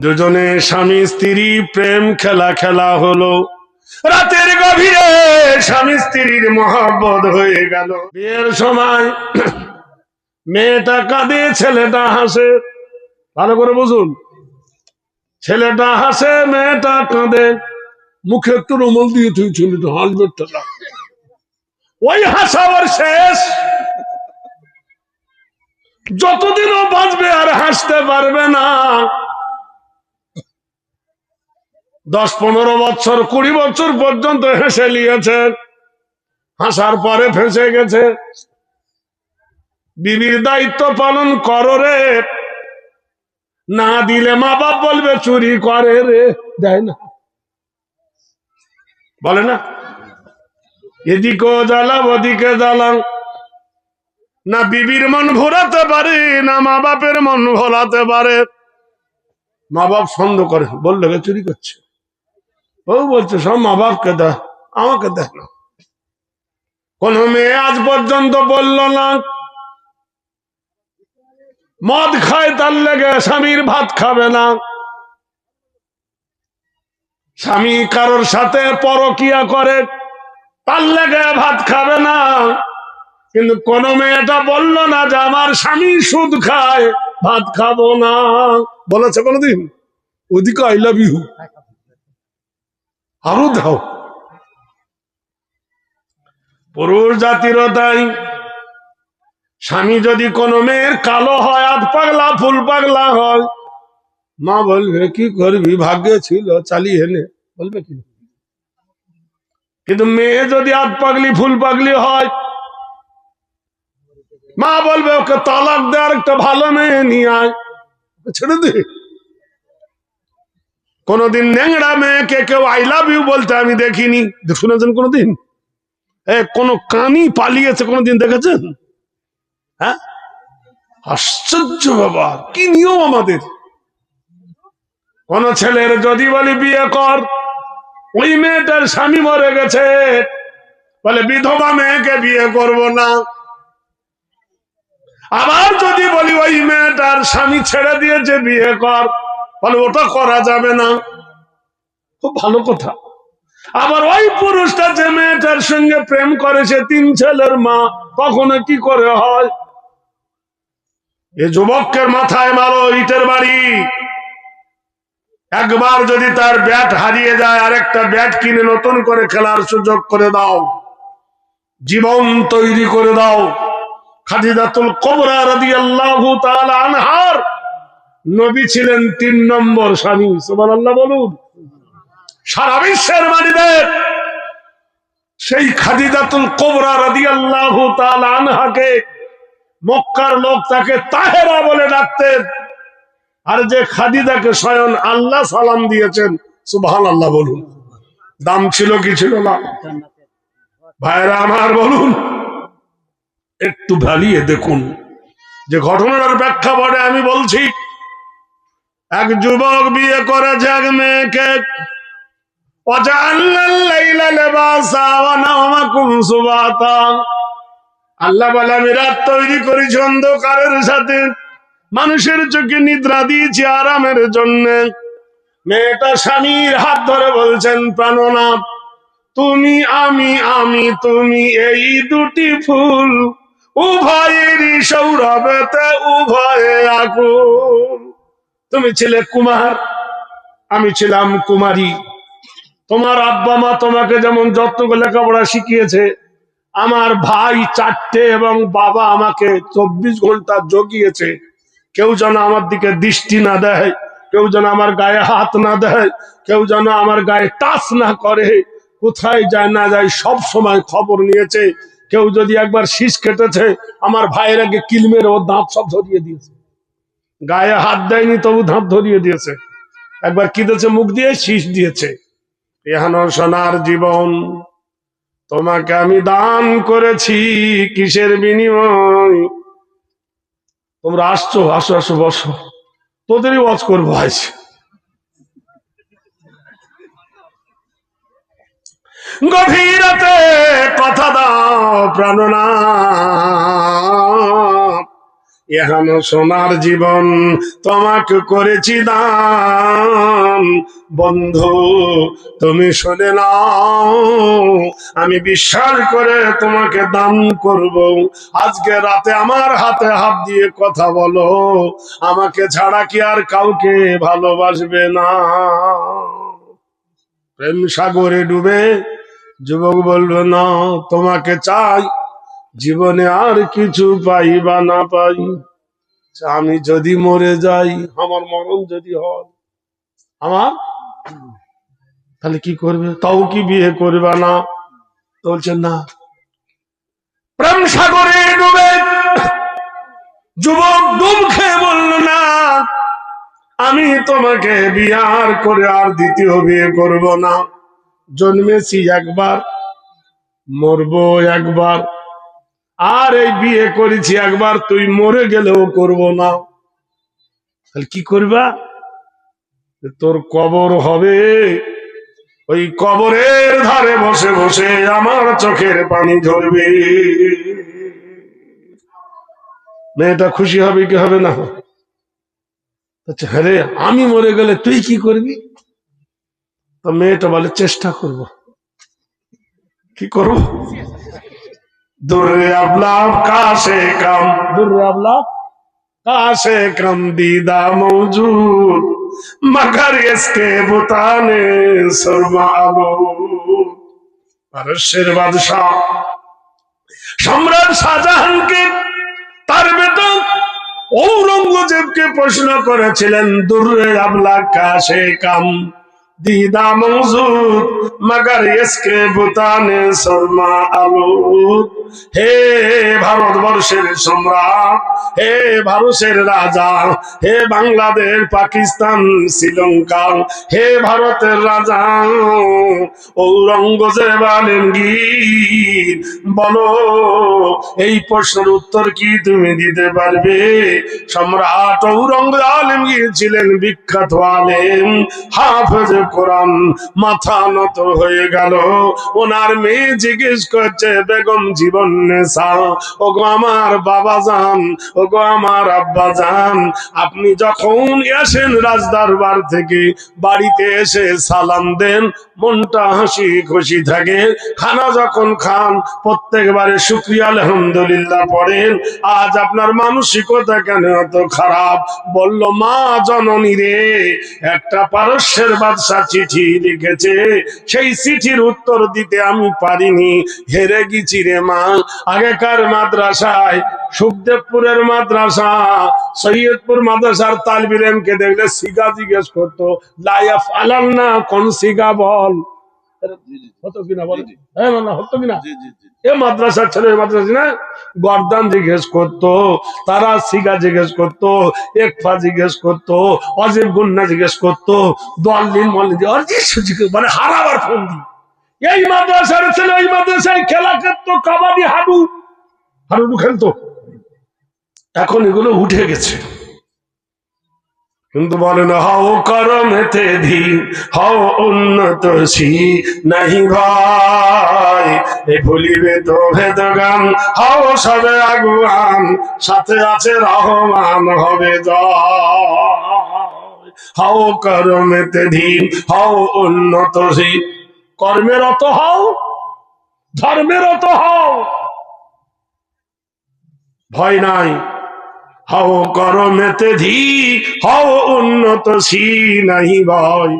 দুজনে স্বামী স্ত্রী প্রেম খেলা খেলা হলো। রাতের গভীরে স্বামী স্ত্রীর মহব্বত হয়ে গেল। বিয়ের সময় মেয়েটা কাঁদে, ছেলেটা হাসে। ভালো করে বুঝুন, ছেলেটা হাসে, মেয়েটা কাঁদে। মুখে একটু রুমাল দিয়ে তুই ছেলেটা হাসবে, ওই হাসাবার শেষ। যতদিনও বাঁচবে আর হাসতে পারবে না। 10-15 বছর 20 বছর পর্যন্ত হেসে নিয়েছে, হাসার পরে ফেঁসে গেছে। বিবির দায়িত্ব পালন করো রে, না দিলে মা বাপ বলবে চুরি করে রে, দেয় না, বলে না? এদিকেও জ্বালাম ওদিকে জ্বালাম, না বিবির মন ভোলাতে পারে না মা বাপের মন ভোলাতে পারে। মা বাপ সন্দেহ করে, বললে চুরি করছে। ও বলছে সব মা বাপকে দেয়, আমাকে দেয় না। কোন মেয়ে আজ পর্যন্ত বলল না মদ খায় তার লেগে স্বামীর ভাত খাবে না, স্বামী কারোর সাথে পরকিয়া করে তার লেগে ভাত খাবে না। কিন্তু কোন মেয়েটা বলল না যে আমার স্বামী সুদ খায় ভাত খাবো না, বলেছে কোনদিন? ওদিকে আই লাভ ইউ আরো দাও। পুরুষ জাতিরও তাই। স্বামী যদি কোনো মেয়ের কালো হয়, আধ পাগলা ফুল পাগলা হয়, মা বলবে কি করবি, ভাগ্যে ছিল চালিয়ে নে, বলবে কি? কিন্তু মেয়ে যদি আধ পাগলি ফুল পাগলি হয়, মা বলবে ওকে তালাক দে, আর একটা ভালো মেয়ে নিয়ে আয়, ছেড়ে দে। কোনদিন ন্যাংরা মেয়েকে কেউ আই লাভ ইউ বলতে আমি দেখিনি। শুনেছেন কোনদিন? কোন কানি পালিয়েছে কোনদিন দেখেছেন? হ্যাঁ, আশ্চর্য বাবা, কি নিয়ম আমাদের। কোন ছেলের যদি বলি বিয়ে কর, ওই মেয়েটার স্বামী মরে গেছে, বলে বিধবা মেয়েকে বিয়ে করব না। আবার যদি বলি ওই মেয়েটার স্বামী ছেড়ে দিয়েছে, বিয়ে কর, বলে ওটা করা যাবে না। খুব ভালো কথা। আবার ওই পুরুষটা যে মেয়েটার সঙ্গে প্রেম করেছে, 3 ছেলের মা, কখনো কি করে হয়? এ যুবকের মাথায় মারো ইটের বাড়ি। একবার যদি তার ব্যাট হারিয়ে যায়, আরেকটা ব্যাট কিনে নতুন করে খেলার সুযোগ করে দাও, জীবন তৈরি করে দাও। খাদিজাতুল কুবরা রাদিয়াল্লাহু তাআলা আনহার নবী ছিলেন 3 নম্বর স্বামী। সুবহানাল্লাহ বলুন। সারা বিশ্বের মানিদের সেই খাদিজাতুল কুবরা রাদিয়াল্লাহু তাআলা আনহাকে মক্কার লোক তাকে তাহেরা বলে ডাকতেন, আর যে খাদিজাকে স্বয়ং আল্লাহ সালাম দিয়েছেন। সুবহানাল্লাহ বলুন। দাম ছিল কি ছিল না? ভাইরা আমার বলুন, একটু ভালিয়ে দেখুন যে ঘটনার প্রেক্ষাপটে আমি বলছি। এক যুবক বিয়ে করেছে এক মেয়েকে। আল্লাহ বলে আমি রাত তৈরি করেছি অন্ধকারের সাথে, মানুষের চোখে নিদ্রা দিয়েছি আরামের জন্য। মেয়েটা স্বামীর হাত ধরে বলছেন, প্রাণনাথ, তুমি আমি, আমি তুমি, এই দুটি ফুল, উভয়েরই সৌরভেতে উভয়ে আকুল। তুমি ছিলে কুমার, আমি ছিলাম কুমারী। তোমার আব্বা মা তোমাকে যেমন যত্ন করে লেখাপড়া শিখিয়েছে, আমার ভাই 4টে এবং বাবা আমাকে 24 ঘন্টা জগিয়েছে। কেউ যেন আমার দিকে দৃষ্টি না দেয়, কেউ যেন আমার গায়ে হাত না দেয়, কেউ যেন আমার গায়ে টাচ না করে, কোথায় যায় না যায় সব সময় খবর নিয়েছে। কেউ যদি একবার শীষ কেটেছে, আমার ভাইয়ের আগে কিল মেরে ওর দাঁত সব ধরিয়ে দিয়েছে। গায়ে হাত দেয়নি, তবু দাঁত ধরিয়ে দিয়েছে। একবার কেঁদেছে মুখ দিয়ে, শীষ দিয়েছে। এহানো সোনার জীবন তোমাকে আমি দান করেছি, কিসের বিনিময়? তোমরা আসছো, আসো আসো, বসো, তোদেরই ওয়াজ করবো আজ। গভীরতে কথা দাও প্রাণনাথ, এহানো সোনার জীবন তোমাকে করেছি দান। বন্ধু তুমি শুনে নাও, আমি বিশ্বাস করে তোমাকে দান করব। আজকে রাতে আমার হাতে হাত দিয়ে কথা বলো, আমাকে ছাড়া কি আর কাউকে ভালোবাসবে না? প্রেম সাগরে ডুবে যুবক বলবে না, তোমাকে চাই, জীবনে আর কিছু পাই বা না পাই, আমি যদি মরে যাই, আমার মরণ যদি হয় আমার, তাহলে কি করবে? তাও কি বিয়ে করবে না? বলছেন না। প্রেম সাগরে ডুবে যুবক ডুব খেয়ে বলল না, আমি তোমাকে বিয়ার করে আর দ্বিতীয় বিয়ে করব না। জন্মেছি একবার, মরবো একবার, আর এই বিয়ে করেছি একবার, তুই মরে গেলেও করব না। তাহলে কি করবা? তোর কবর হবে, ওই কবরের ধারে বসে বসে আমার চোখের পানি ঝরবে। মেয়েটা খুশি হবে কি হবে না? আচ্ছা হ্যাঁ রে, আমি মরে গেলে তুই কি করবি? তো মেয়েটা বলে চেষ্টা করব। কি করব? দুর্রে আবলাভ কাশে কাম, দুর্রে আবলাভ কাশে কাম দিদা মৌজুদ, মगर इसके बुताने सुरमा আবু। পারস্যের বাদশাহ সম্রাট শাহজাহানকে তার বেটা ঔরঙ্গজেবকে প্রশ্ন করেছিলেন, দুর্রে আবলা কাশে কাম দিদা মৌজুদ, মगर इसके बुताने सुरमा আলুদ। হে ভারতবর্ষের সম্রাট, হে ভারতের রাজা, হে বাংলাদেশ, পাকিস্তান, শ্রীলঙ্কা, হে ভারতের রাজা ঔরঙ্গজেব আলমগীর, বলো এই প্রশ্নের উত্তর কি তুমি দিতে পারবে? সম্রাট ঔরঙ্গজেব আলমগীর ছিলেন বিখ্যাত আলেম, হাফেজ কোরআন। মাথা নত হয়ে গেল। ওনার মেয়ে জিজ্ঞেস করছে, বেগম জীবন্নেসা, ওগো আমার বাবা জান, ওগো আমার আব্বা জান, আপনি যখন আসেন রাজদরবার থেকে, বাড়িতে এসে সালাম দেন, মনটা হাসি খুশি থাকে। খানা যখন খান, প্রত্যেকবারে শুকরিয়া আলহামদুলিল্লাহ পড়েন। আজ আপনার মানসিকতা কেন এত খারাপ? বলল, মা জননী রে, একটা পারস্যের বাদশা চিঠি লিখেছে, সেই চিঠির উত্তর দিতে আমি পারিনি, হেরে গেছি রে মা। আগেকার মাদ্রাসায়, সুখদেবপুরের মাদ্রাসা, সৈয়দপুর মাদ্রাসার তালিব ইলমকে দেখলে সিগা জিজ্ঞেস করতো, লাইফ আলাল না, কোন সিগা বল, হতো কিনা বল, হ্যাঁ না হতো কিনা? এ মাদ্রাসার ছেলে মাদ্রাসা না, গর্দান জিজ্ঞেস করতো, তারা সিগা জিজ্ঞেস করতো, একফা জিজ্ঞেস করতো, অজিব গুন্না জিজ্ঞেস করতো, দলিন মলিন, মানে হারাবার ফোন দি। এই মাদ্রাসার ছেলে এই মাদ্রাসায় খেলা খেলতো, কাবাডি, হাডু হাডুডু খেলতো। এখন এগুলো উঠে গেছে। কিন্তু বলে না, হাও করমেতে ধি হাও উন্নত সি নাহি ভাই, এ ভুলিবে তো ভেদ গান, হাও সবে আগুয়ান, সাথে আছে রহমান হবে জয়। হাও করমেতে ধি হাও উন্নত সি, কর্মের অত হও, ধর্মের অত হও, ভয় নাই। হাও করমেতে ধি হাও উন্নত সি নাহি ভয়,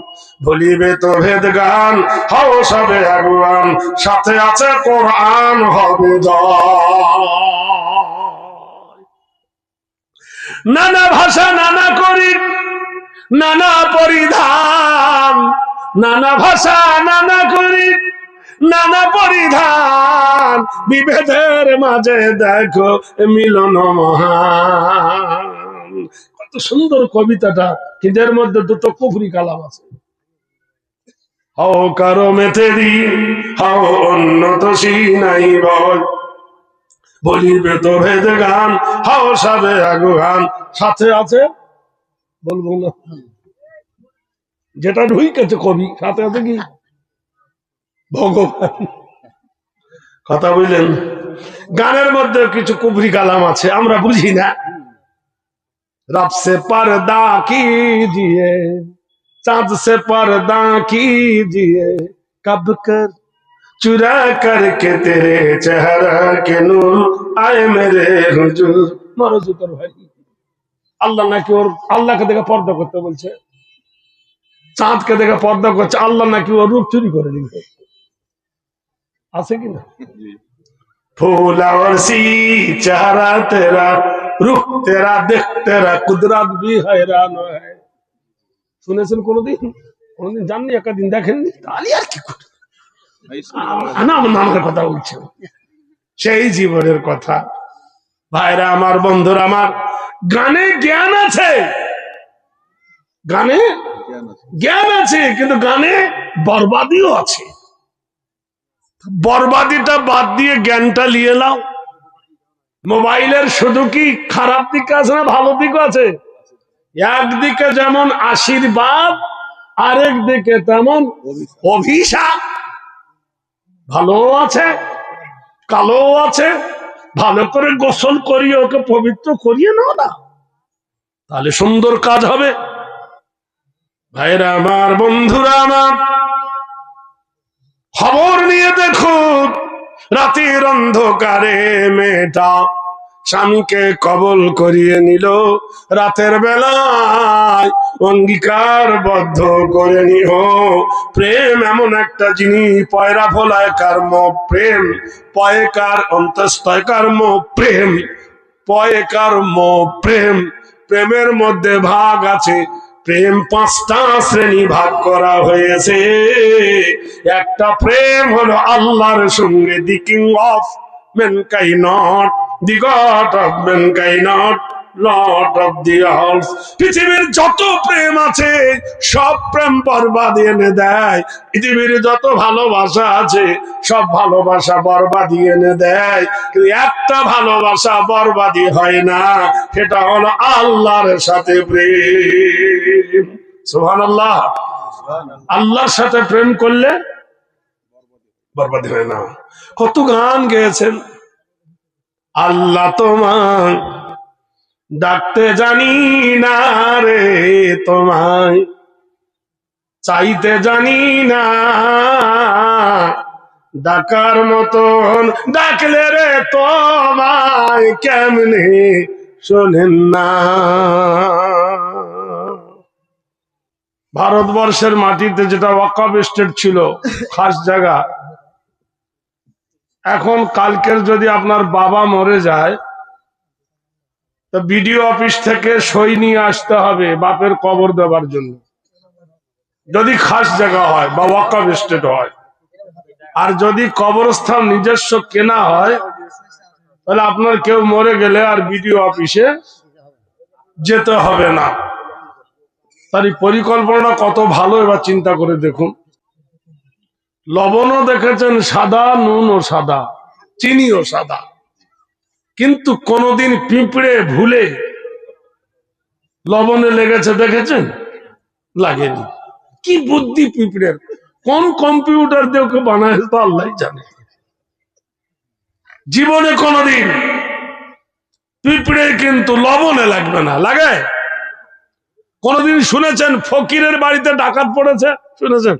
ভুলিবে তো ভেদ গান, হাও সবে আগুয়ান, সাথে আছে কোরআন হবে জয়। নানা ভাষা, নানা করি, নানা পরিধান, নানা ভাষা, নানা করি, নানা পরিধান, বিভেদের মাঝে দেখো মিলন মহান। কত সুন্দর কবিতাটা, কিন্তু এর মধ্যে দুটো কুফরি কালাম আছে। হাও কারো মেতেরি হাও উন্নত সি নাই ভয়, বলিবে তো ভেদ গান, হাও সবে আগুয়ান, সাথে আছে, বলবো না, যেটা ঢুকেছে কবি, সাথে আছে কি ভগবান। কথা বুঝলেন? গানের মধ্যে কিছু কুফরি কালাম আছে, আমরা বুঝি না, रब से पर्दा कीजिए, चांद से पर्दा कीजिए, कब कर चुरा करके तेरे चेहरा के नूर आए मेरे हुजूर। मारो জুতোর ভাই, আল্লাহ নাকি ওর আল্লাহকে দেখে পর্দা করতে বলছে, চাঁদকে দেখে পর্দা করছে, আল্লাহ নাকি ওর রূপ চুরি করে নিবে। আছে কি না? फूल और सी चेहरा तेरा, रूह तेरा, देख तेरा, कुदरत भी हैरान है। শুনেছেন কোনদিন? কোনদিন জাননি, একটা দিন দেখেননি, তাহলে আর কি করে আমার কথা বলছে, সেই জীবনের কথা। ভাইরা আমার, বন্ধুরা আমার, গানে জ্ঞান আছে, গানে জ্ঞান আছে, কিন্তু গানে বরবাদিও আছে। বরবাদিটা বাদ দিয়ে জ্ঞানটা নিয়ে নাও। মোবাইলের শুধু কি খারাপ দিক আছে না ভালো দিকও আছে? একদিকে যেমন আশীর্বাদ, আরেক দিকে তেমন অভিশাপ। ভালো আছে, কালো আছে, ভালো করে গোসল করিয়ে ওকে পবিত্র করিয়ে নাও না, তাহলে সুন্দর কাজ হবে। ভাইরা আমার, বন্ধুরা আমার, খবর নিয়ে দেখুন, রাতের অন্ধকারে মেয়েটা স্বামীকে কবল করিয়ে নিল, রাতের বেলায় অঙ্গীকারবদ্ধ করে নিহ। প্রেম এমন একটা জিনিস, পয়রা ভোলায় কর্ম প্রেম, পয়কার অন্তস্তয় কর্ম প্রেম, পয়কর্ম প্রেম। প্রেমের মধ্যে ভাগ আছে, প্রেম 5টা শ্রেণী ভাগ করা হয়েছে। একটা প্রেম হলো আল্লাহর সঙ্গে, the king of mankind, the God of mankind, lord of the earth. পৃথিবীর যত প্রেম আছে সব প্রেম বরবাদি এনে দেয়। পৃথিবীর যত ভালোবাসা আছে সব ভালোবাসা বরবাদি এনে দেয়, কিন্তু একটা ভালোবাসা বরবাদি হয় না, সেটা হলো আল্লাহর সাথে প্রেম। সুবহানাল্লাহ। আল্লাহর সাথে প্রেম করলে বরবাদি হয় না। কত গান গেয়েছেন, আল্লাহ তোমায় ডাকতে জানি না রে, তোমায় চাইতে জানি না, ডাকার মতন ডাকলে রে তোমায় কেমনে শোনেন না। ভারতবর্ষের মাটিতে যেটা ওয়াকফ স্টেট ছিল, খাস জায়গা, এখন কালকের যদি আপনার বাবা মরে যায় তো বিডিও অফিস থেকে সই নিয়ে আসতে হবে বাপের কবর দেওয়ার জন্য, যদি খাস জায়গা হয় বা ওয়াকফ স্টেট হয়। আর যদি কবরস্থান নিজস্ব কেনা হয় তাহলে আপনার কেউ মরে গেলে আর বিডিও অফিসে যেতে হবে না। তার এই পরিকল্পনাটা কত ভালো, এবার চিন্তা করে দেখুন। লবণও দেখেছেন সাদা, নুনও সাদা, চিনিও সাদা, কিন্তু কোনদিন পিঁপড়ে ভুলে লবণে লেগেছে দেখেছেন? লাগেনি। কি বুদ্ধি পিঁপড়ের, কোন কম্পিউটার দিয়ে ওকে বানায় তো আল্লাহ জানে। জীবনে কোনদিন পিঁপড়ে কিন্তু লবণে লাগবে না, লাগে? কোনদিন শুনেছেন ফকিরের বাড়িতে ডাকাত পড়েছে? শুনেছেন?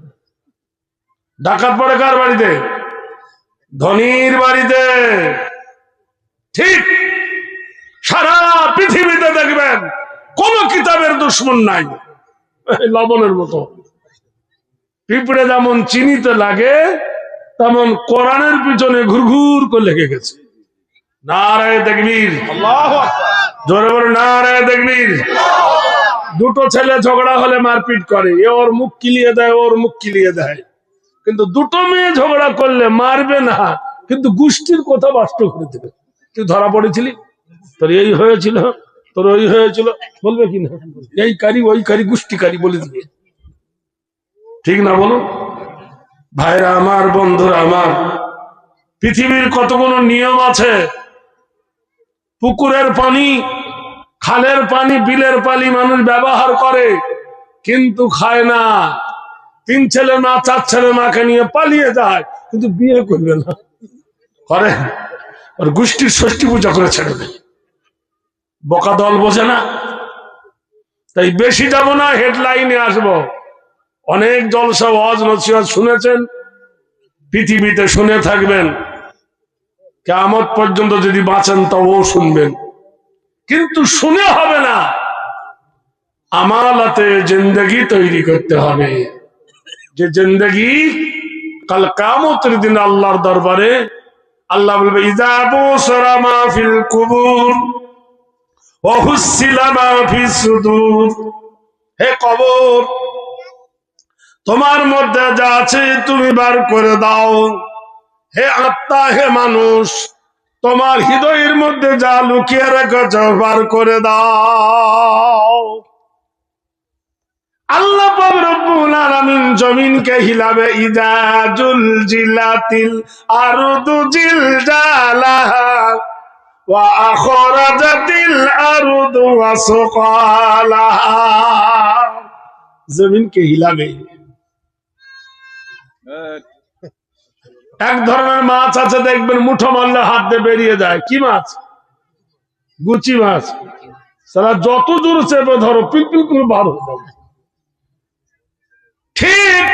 ডাকাত পড়ে কার বাড়িতে? ধনীর বাড়িতে। ঠিক সারা পৃথিবীতে দেখবেন কোন কিতাবের দুশ্মন নাই, লবণের মতো। পিঁপড়ে যেমন চিনিতে লাগে তেমন কোরআনের পিছনে ঘুরঘুর করে লেগে গেছে। নারায়ে তাকবীর, আল্লাহু আকবার, জোরে বলে নারায়ে তাকবীর। দুটো ছেলে ঝগড়া হলে মারপিট করে, এ ওর মুখ কিলিয়ে দেয়, ওর মুখ কিলিয়ে দেয়, কিন্তু দুটো মেয়ে ঝগড়া করলে মারবে না, কিন্তু গোষ্ঠীর কথা বাষ্ট করে দেবে। তুই ধরা পড়েছিলি, তোর এই হয়েছিল, তোর ওই হয়েছিল, বলবে কি না? এই কারি ওই কারি গোষ্ঠী কারি বলে দিবে, ঠিক না বলুন? ভাইরা আমার, বন্ধুরা আমার, পৃথিবীর কতগুলো নিয়ম আছে। পুকুরের পানি, খালের পানি, বিলের পানি মানুষ ব্যবহার করে কিন্তু খায় না। 3 ছেলে মা 4 ছেলে মাকে নিয়ে পালিয়ে যায়, কিন্তু বিয়ে করবে না, করে আর গোষ্ঠীর ষষ্ঠী পূজা করে ছেড়ে দেয়। বোকা দল বোঝে না, তাই বেশি যাব না, হেডলাইনে আসব। অনেক জলসা ওয়াজ নসিহত শুনেছেন, পৃথিবীতে শুনে থাকবেন, কিয়ামত পর্যন্ত যদি বাঁচেন তবুও শুনবেন, কিন্তু শুনে হবে না, আমালাতে জিন্দেগি তৈরি করতে হবে। যে জিন্দেগি কাল কিয়ামতের দিন আল্লাহর দরবারে আল্লাহ বলবে ইযা বুসরা মা ফিল কুবুর ওয়া হুসিলা মা ফিস সুদূর। হে কবর, তোমার মধ্যে যা আছে তুমি বার করে দাও। হে আত্মা, হে মানুষ, তোমার হৃদয়ের মধ্যে যা লুকিয়ে রেখেছ বার করে দাও। আল্লাহ পাক রব্বুল আলামিন জমিনকে হিলাবে, ইযা জুলজিলাতিল আরদু জিলজালাহা ওয়া আখরাজাতিল আরদু আসকালাহা। জমিনকে হিলাবে। এক ধরনের মাছ আছে দেখবেন, মুঠো মারলে হাত দিয়ে বেরিয়ে যায়। কি মাছ? গুচি মাছ। সারা যত জোর চেপে ধরো পিলপিল করে বার হয়ে যাবে। ঠিক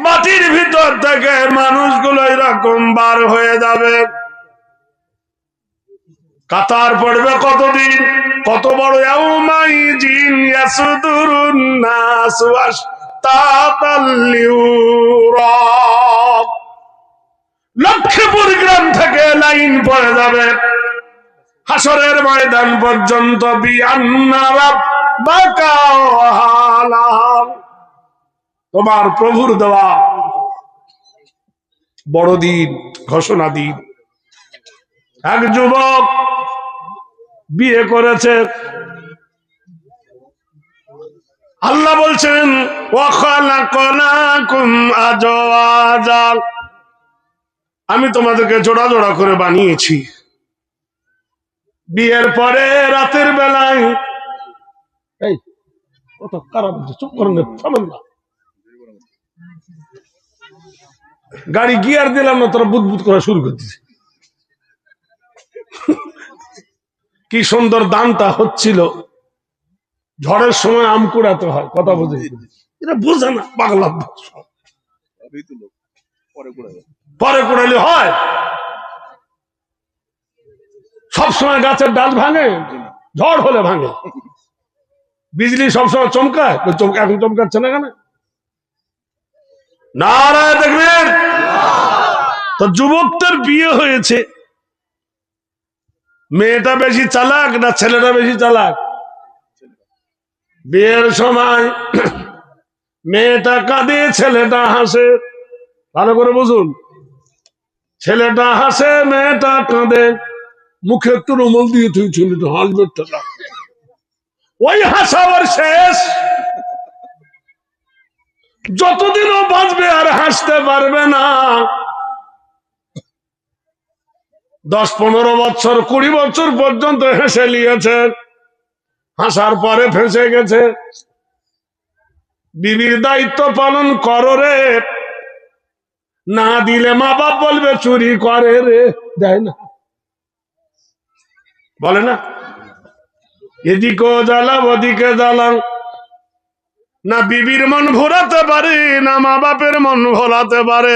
মাটির ভিতর থেকে মানুষগুলো এরকম বার হয়ে যাবে। কাতার পড়বে কতদিন, কত বড় ইয়াউমাইজিন ইয়াসুদুরুন নাসু আশতাতাল লিউরা। লক্ষ্মীপুর গ্রাম থেকে লাইন পড়ে যাবে হাসরের ময়দান পর্যন্ত। বিআন্না রাব্বাকা ওয়াহালা, তোমার প্রভুর দেওয়া বড়দিন, ঘোষণা দিন। এক যুবক বিয়ে করেছে, আল্লাহ বলছেন ওয়া খালাকনাকুম আজওয়াজা, আমি তোমাদেরকে জোড়া জোড়া করে বানিয়েছি। বিয়ের পরে রাতের বেলায়, এই কত খারাপ, চুপ করেন না, থামেন না, গাড়ি গিয়ার দিলাম না, তোরা বুদবুদ করা শুরু করে দিছে। কি সুন্দর দানটা হচ্ছিল। ঝড়ের সময় আম কুড়াতে হয়, কথা বুঝে, এটা বোঝে না, পাগলা পরে কুড়ালে হয়। সবসময় গাছের ডাল ভাঙে, ঝড় হলে ভাঙে। বিজলি সবসময় চমকায়, এখন চমকাচ্ছে না কেন? নারায় দেখবেন তো যুবকদের বিয়ে হয়েছে, মেয়েটা বেশি চালাক না ছেলেটা বেশি চালাক? বিয়ের সময় মেয়েটা কাঁদে, ছেলেটা হাসে। ভালো করে বুঝুন, ছেলেটা হাসে, মেয়েটা কাঁদে। মুখে একটু রুমাল দিয়ে তুই ছেলেটা হাসবে, ওই হাসাবার শেষ। যতদিনও বাঁচবে আর হাসতে পারবে না। 10-15 বছর 20 বছর পর্যন্ত হেসে নিয়েছে, হাসার পরে ফেঁসে গেছে। বিবির দায়িত্ব পালন করো রে, না দিলে মা বাপ বলবে চুরি করে রে, দেয় না, বলে না? এদিকেও জ্বালাম ওদিকে জ্বালাম, না বিবির মন ভোলাতে পারে না মা বাপের মন ভোলাতে পারে।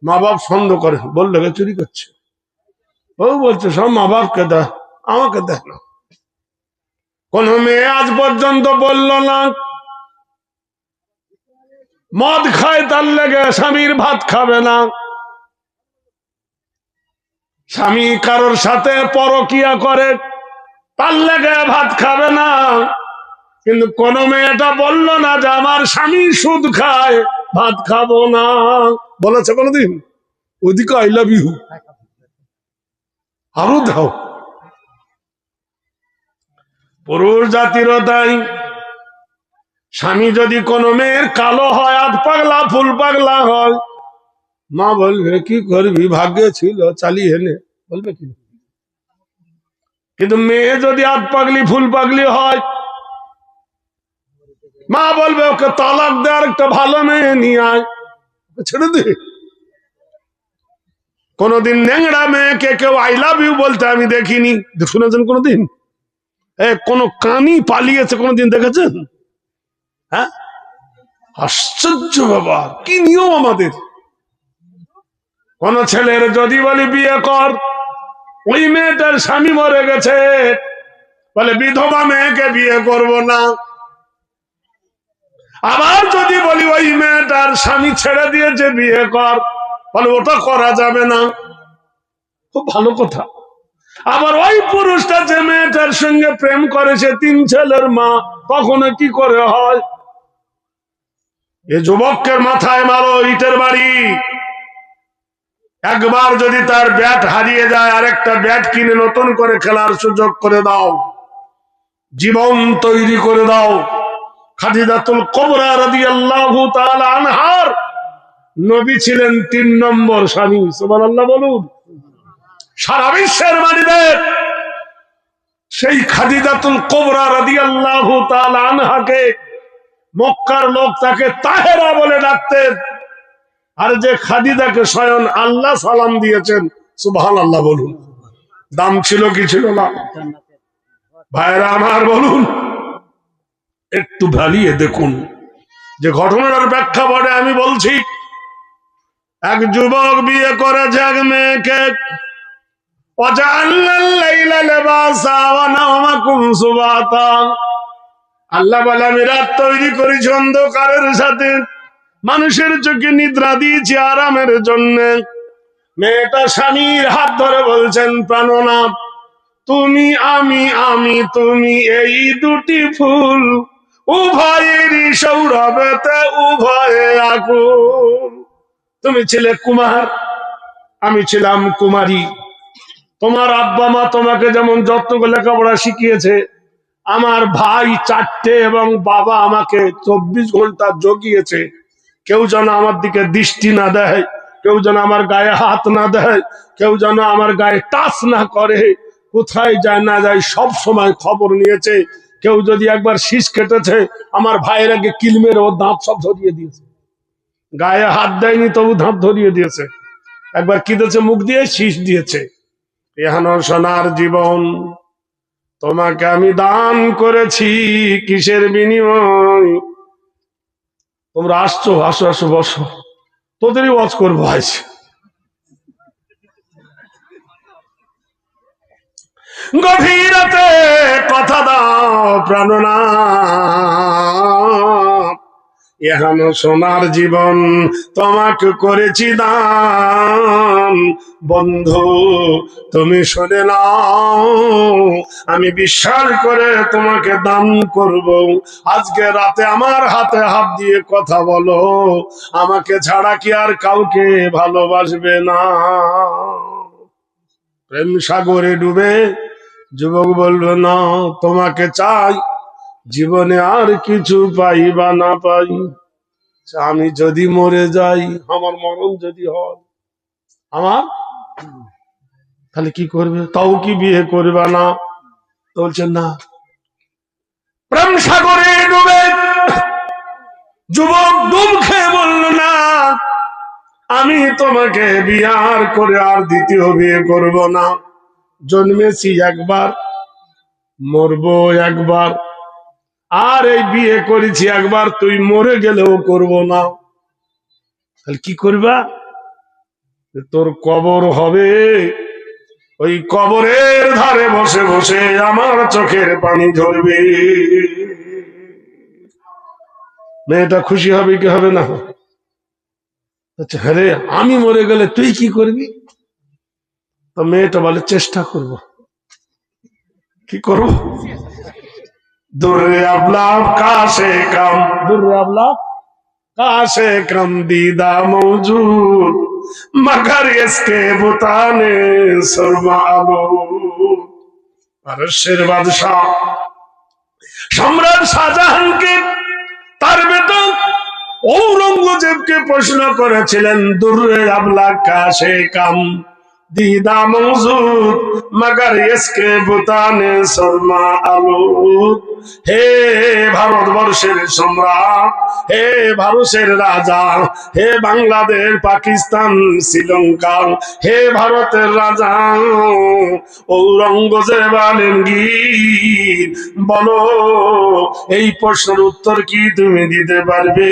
মা বাপ সন্দেহ করে, বললে চুরি করছে। ও বলছে সব মা বাপকে দেয়, আমাকে দেয় না। কোন মেয়ে আজ পর্যন্ত বলল না মদ খায় তার লেগে স্বামীর ভাত খাবে না, স্বামী কারোর সাথে পরকিয়া করে তার লেগে ভাত খাবে না। কিন্তু কোন মেয়েটা বলল না যে আমার স্বামী সুদ খায়, ভাত খাবো না। বলেছে কোনদিন? ওদিকে আই লাভ ইউ, আরো দাও। পুরুষ জাতিরও তাই। স্বামী যদি কোনো মেয়ের কালো হয়, আধ পাগলা ফুল পাগলা হয়, মা বলবে কি করবি, ভাগ্যে ছিল, চালিয়ে নে, বলবে কি? কিন্তু মেয়ে যদি আধ পাগলি ফুল পাগলি হয়, মা বলবে ওকে তালাক দে, আর একটা ভালো মেয়ে নিয়ে আয়, ছেড়ে দে। কোনদিন ন্যাংরা মেয়েকে কেউ আই লাভ ইউ বলতে আমি দেখিনি, শুনেছেন কোনদিন? কোন কানি পালিয়েছে কোনদিন দেখেছেন? হ্যাঁ, আশ্চর্য বাবা, কি নিয়ম আমাদের। কোন ছেলের যদি বলি বিয়ে কর, ওই মেয়েটার স্বামী মরে গেছে, বলে বিধবা মেয়েকে বিয়ে করব না। আবার যদি বলি ওই মেয়েটার স্বামী ছেড়ে দিয়েছে, বিয়ে কর, বলে ওটা করা যাবে না। খুব ভালো কথা। আবার ওই পুরুষটা যে মেয়েটার সঙ্গে প্রেম করেছে, 3 ছেলের মা, কখনো কি করে হয়? এ যুবকের মাথায় মারো ইটের বাড়ি। একবার যদি তার ব্যাট হারিয়ে যায়, আরেকটা ব্যাট কিনে নতুন করে খেলার সুযোগ করে দাও, জীবন তৈরি করে দাও। খাদিজাতুল কুবরা রাদিয়াল্লাহু তাআলা আনহার নবী ছিলেন 3 নম্বর স্বামী। সুবহানাল্লাহ বলুন। সারা বিশ্বের মানিদের সেই খাদিজাতুল কুবরা রাদিয়াল্লাহু তাআলা আনহাকে মক্কার লোক তাকে তাহেরা বলে ডাকতেন, আর যে খাদিজাকে স্বয়ং আল্লাহ সালাম দিয়েছেন। সুবহানাল্লাহ বলুন। দাম ছিল কি ছিল না? ভাইরা আমার বলুন, একটু ভালিয়ে দেখুন যে ঘটনার প্রেক্ষাপটে আমি বলছি। এক যুবক বিয়ে করেছে এক মেয়েকে, আল্লাহ বলে আমি রাত তৈরি করেছি অন্ধকারের সাথে, মানুষের চোখে নিদ্রা দিয়েছি আরামের জন্য। মেয়েটা স্বামীর হাত ধরে বলছেন, প্রাণনাথ, তুমি আমি তুমি এই দুটি ফুল, উভয়েরই সৌরভেতে উভয়ে আকুল। তুমি ছিলে কুমার, আমি ছিলাম কুমারী। তোমার আব্বা মা তোমাকে যেমন যত্ন করে লেখাপড়া শিখিয়েছে, আমার ভাই 4টে এবং বাবা আমাকে 24 ঘন্টা জগিয়েছে। কেউ যেন আমার দিকে দৃষ্টি না দেয়, কেউ যেন আমার গায়ে হাত না দেয়, কেউ যেন আমার গায়ে টাচ না করে, কোথায় যায় না যায় সব সময় খবর নিয়েছে। কেউ যদি একবার শীষ কেটেছে, আমার ভাইয়ের আগে কিল মেরে ও দাঁত সব ধরিয়ে দিয়েছে। গায়ে হাত দেয়নি, তবু দাঁত ধরিয়ে দিয়েছে। একবার কি দিয়েছে? মুখ দিয়ে শীষ দিয়েছে। এহানো সোনার জীবন, তোমাকে আমি দান করেছি কিসের বিনিময়? তোমরা আসছো, আসো আসো, বসো, তোদেরই ওয়াজ করবো আজ। গভীর রাতে কথা দাও প্রাণনাথ, এহানো সোনার জীবন তোমাকে করেছি দান। বন্ধু তুমি শুনে নাও, আমি বিশ্বাস করে তোমাকে দান করব। আজকে রাতে আমার হাতে হাত দিয়ে কথা বলো, আমাকে ছাড়া কি আর কাউকে ভালোবাসবে না? প্রেম সাগরে ডুবে যুবক বলবে, না তোমাকে চাই, জীবনে আর কিছু পাই বা না পাই, আমি যদি মরে যাই, আমার মরণ যদি হয়, আমার তাহলে কি করবে? তাও কি বিয়ে করবে না? বলছেন না। প্রেম সাগরে ডুবে যুবক ডুব খেয়ে বলল, না আমি তোমাকে বিয়ার করে আর দ্বিতীয় বিয়ে করব না। জন্মেছি একবার, মরবো একবার, আর এই বিয়ে করেছি একবার, তুই মরে গেলেও করব না। তাহলে কি করবা? তোর কবর হবে, ওই কবরের ধারে বসে বসে আমার চোখের পানি ঝরবে। মেয়েটা খুশি হবে কি হবে না? আচ্ছা হ্যাঁ রে, আমি মরে গেলে তুই কি করবি? তো মেয়েটা বলে, চেষ্টা করব। কি করব? দুর্রে আবলাভ কাশে কাম, দুর্রে আবলাভ কাশে কাম দিদা মৌজুদ, মगर इसके बुताने सुरमा আবু। পারস্যের বাদশাহ সম্রাট শাহজাহানকে তার বেটা ঔরঙ্গজেবকে প্রশ্ন করেছিলেন, দুর্রে আবলা কাশে কাম দিদা মৌজুদ, मगर इसके बुताने सुरमा আবু। হে ভারতবর্ষের সম্রাট, হে ভারতের রাজা, হে বাংলাদেশ, পাকিস্তান, শ্রীলঙ্কা, হে ভারতের রাজা ঔরঙ্গজেব আলমগীর, বলো এই প্রশ্নের উত্তর কি তুমি দিতে পারবে?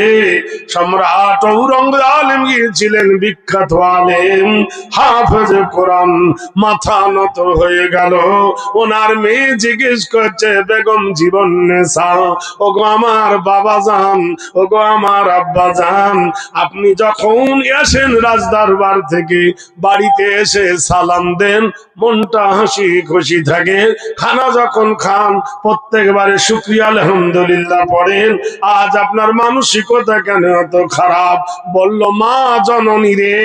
সম্রাট ঔরঙ্গজেব আলমগীর ছিলেন বিখ্যাত আলেম, হাফেজ কোরআন। মাথা নত হয়ে গেল। ওনার মেয়ে জিজ্ঞেস করছে, বেগম জীবন্নেসা, ওগো আমার বাবা যান, ওগো আমার আব্বা যান, আপনি যখন আসেন রাজদরবার থেকে, বাড়িতে এসে সালাম দেন, মনটা হাসি খুশি থাকে। খানা যখন খান প্রত্যেকবারে শুকরিয়া আলহামদুলিল্লাহ পড়েন। আজ আপনার মানসিকতা কেন এত খারাপ? বলল, মা জননী রে,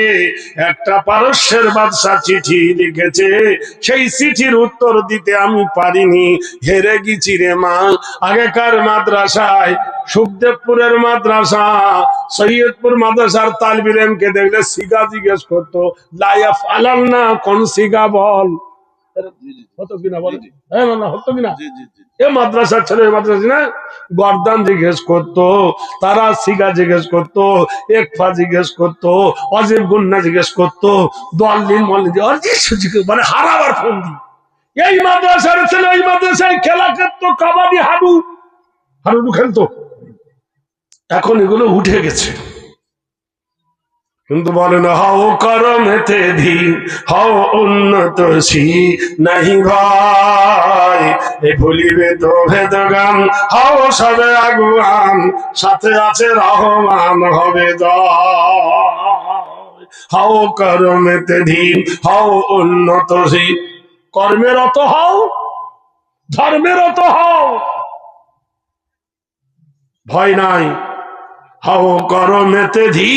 একটা পারস্যের বাদশা চিঠি লিখেছে, সেই চিঠির উত্তর দিতে আমি পারিনি, হেরে গেছি রে মা। আগেকার মাদ্রাসায়, সুখদেবপুরের মাদ্রাসা, সৈয়দপুর মাদ্রাসার তালিব ইলমকে দেখলে সিগা জিজ্ঞেস করতো, লাইয়া ফালাল না, কোন সিগা বল, হতো কিনা বল, হ্যাঁ না হতো কিনা? এ মাদ্রাসার ছেলে মাদ্রাসা না, গর্দান জিজ্ঞেস করতো, তারা সিগা জিজ্ঞেস করতো, একফা জিজ্ঞেস করতো, অজিব গুন্না জিজ্ঞেস করতো, দলিল মলিদ, মানে হারাবার ফন্দি। এই মাদ্রাসার ছেলে এই মাদ্রাসায় খেলা খেলতো, কাবাডি, হাডুডু খেলতো। এখন এগুলো উঠে গেছে। কিন্তু বলে না, হাও করমেতে ধি, হাও উন্নত সি নাহি ভাই, এ ভুলিবে তো ভেদ গান, হাও সবে আগুয়ান, সাথে আছে রহমান হবে জয়। হাও করমেতে ধি, হাও উন্নত সি, কর্মের অত হও, ধর্মের অত হও, ভয় নাই। হাও করমেতে ধি,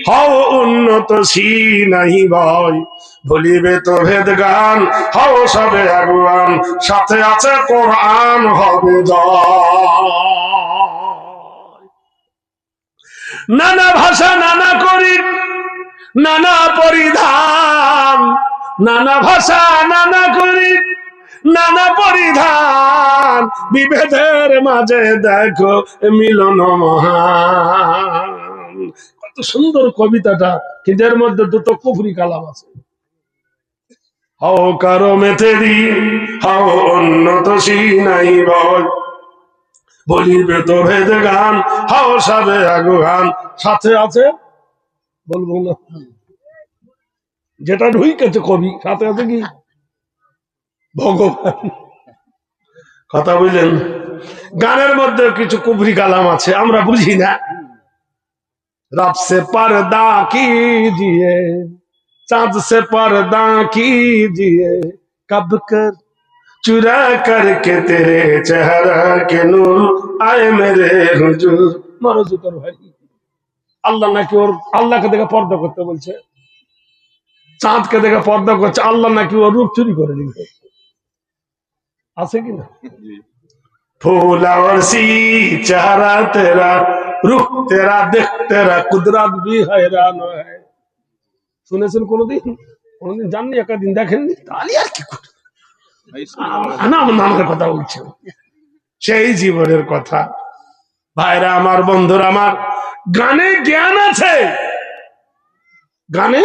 হাও উন্নত সি নাহি ভয়, ভুলিবে তো ভেদ গান, হাও সবে আগুয়ান, সাথে আছে কোরআন হবে জয়। নানা ভাষা, নানা করি, নানা পরিধান, নানা ভাষা, নানা করি, নানা পরিধান, বিভেদের মাঝে দেখো মিলন মহান। কত সুন্দর কবিতাটা, কিন্তু এর মধ্যে দুটো কুফরি কালাম আছে। হাও কারো মেথেরি, হাও উন্নত সি নাই ভয়, বলিবে তো ভেদ গান, হাও সবে আগুয়ান, সাথে আছে, বলবো না, যেটা ঢুকেছে কবি, সাথে আছে কি ভগবান। কথা বুঝলেন? গানের মধ্যে কিছু কুফরি কালাম আছে, আমরা বুঝি না। रब से पर्दा कीजिए, चाँद से पर्दा कीजिए, कब कर चुरा करके तेरे चेहरा के नूर आए मेरे हुजूर। মরজু তোর ভাই, আল্লাহ নাকি ওর, আল্লাহকে দেখে পর্দা করতে বলছে, চাঁদকে দেখে পর্দা করছে, আল্লাহ নাকি ওর রূপ চুরি করে নিবে। আছে কিনা? फूला और सी चेहरा तेरा, रूह तेरा, देख तेरा, कुदरत भी हैरान है। শুনেছেন কোনদিন? কোনদিন জাননি, একটা দিন দেখেননি, তাহলে আর কি করে না, আমার নামের কথা বলছে, সেই জীবনের কথা। ভাইরা আমার, বন্ধুরা আমার, গানে জ্ঞান আছে, গানে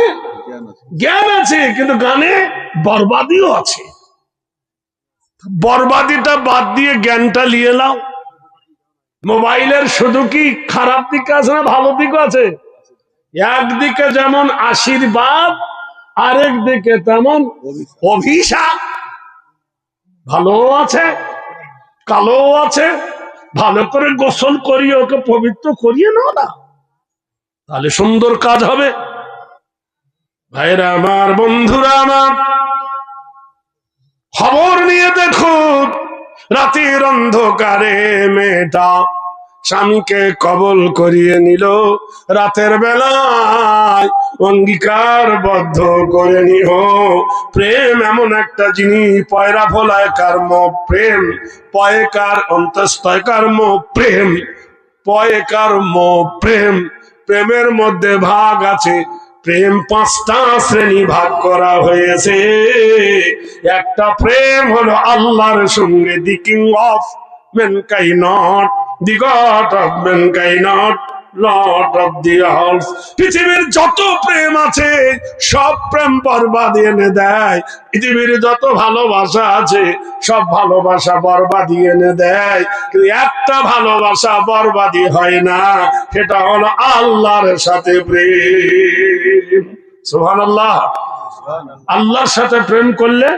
জ্ঞান আছে, কিন্তু গানে বরবাদিও আছে। বরবাদিটা বাদ দিয়ে জ্ঞানটা নিয়ে নাও। মোবাইলের শুধু কি খারাপ দিক আছে না ভালো দিকও আছে? একদিকে যেমন আশীর্বাদ, আরেক দিকে তেমন অভিশাপ। ভালো আছে, কালো আছে, ভালো করে গোসল করিয়ে ওকে পবিত্র করিয়ে নাও না, তাহলে সুন্দর কাজ হবে। ভাইরা আমার, বন্ধুরা আমার, খবর নিয়ে দেখুন, রাতের অন্ধকারে মেয়েটা স্বামীকে কবল করিয়ে নিল, রাতের বেলায় অঙ্গীকারবদ্ধ করে নিও। প্রেম এমন একটা জিনিস, পয়রা ভোলায় কার্ম প্রেম, পয়কার অন্তস্তয় কর্ম প্রেম, পয়কর্ম প্রেম। প্রেমের মধ্যে ভাগ আছে, প্রেম 5টা শ্রেণী ভাগ করা হয়েছে। একটা প্রেম হলো আল্লাহর সঙ্গে, the king of mankind not, the God of mankind not, Lord of the earth. পৃথিবীর যত প্রেম আছে সব প্রেম বরবাদি এনে দেয়, পৃথিবীর যত ভালোবাসা আছে সব ভালোবাসা বরবাদি এনে দেয়, কিন্তু একটা ভালোবাসা বরবাদি হয় না, সেটা হলো আল্লাহর সাথে প্রেম। সুবহানাল্লাহ। আল্লাহর সাথে প্রেম করলে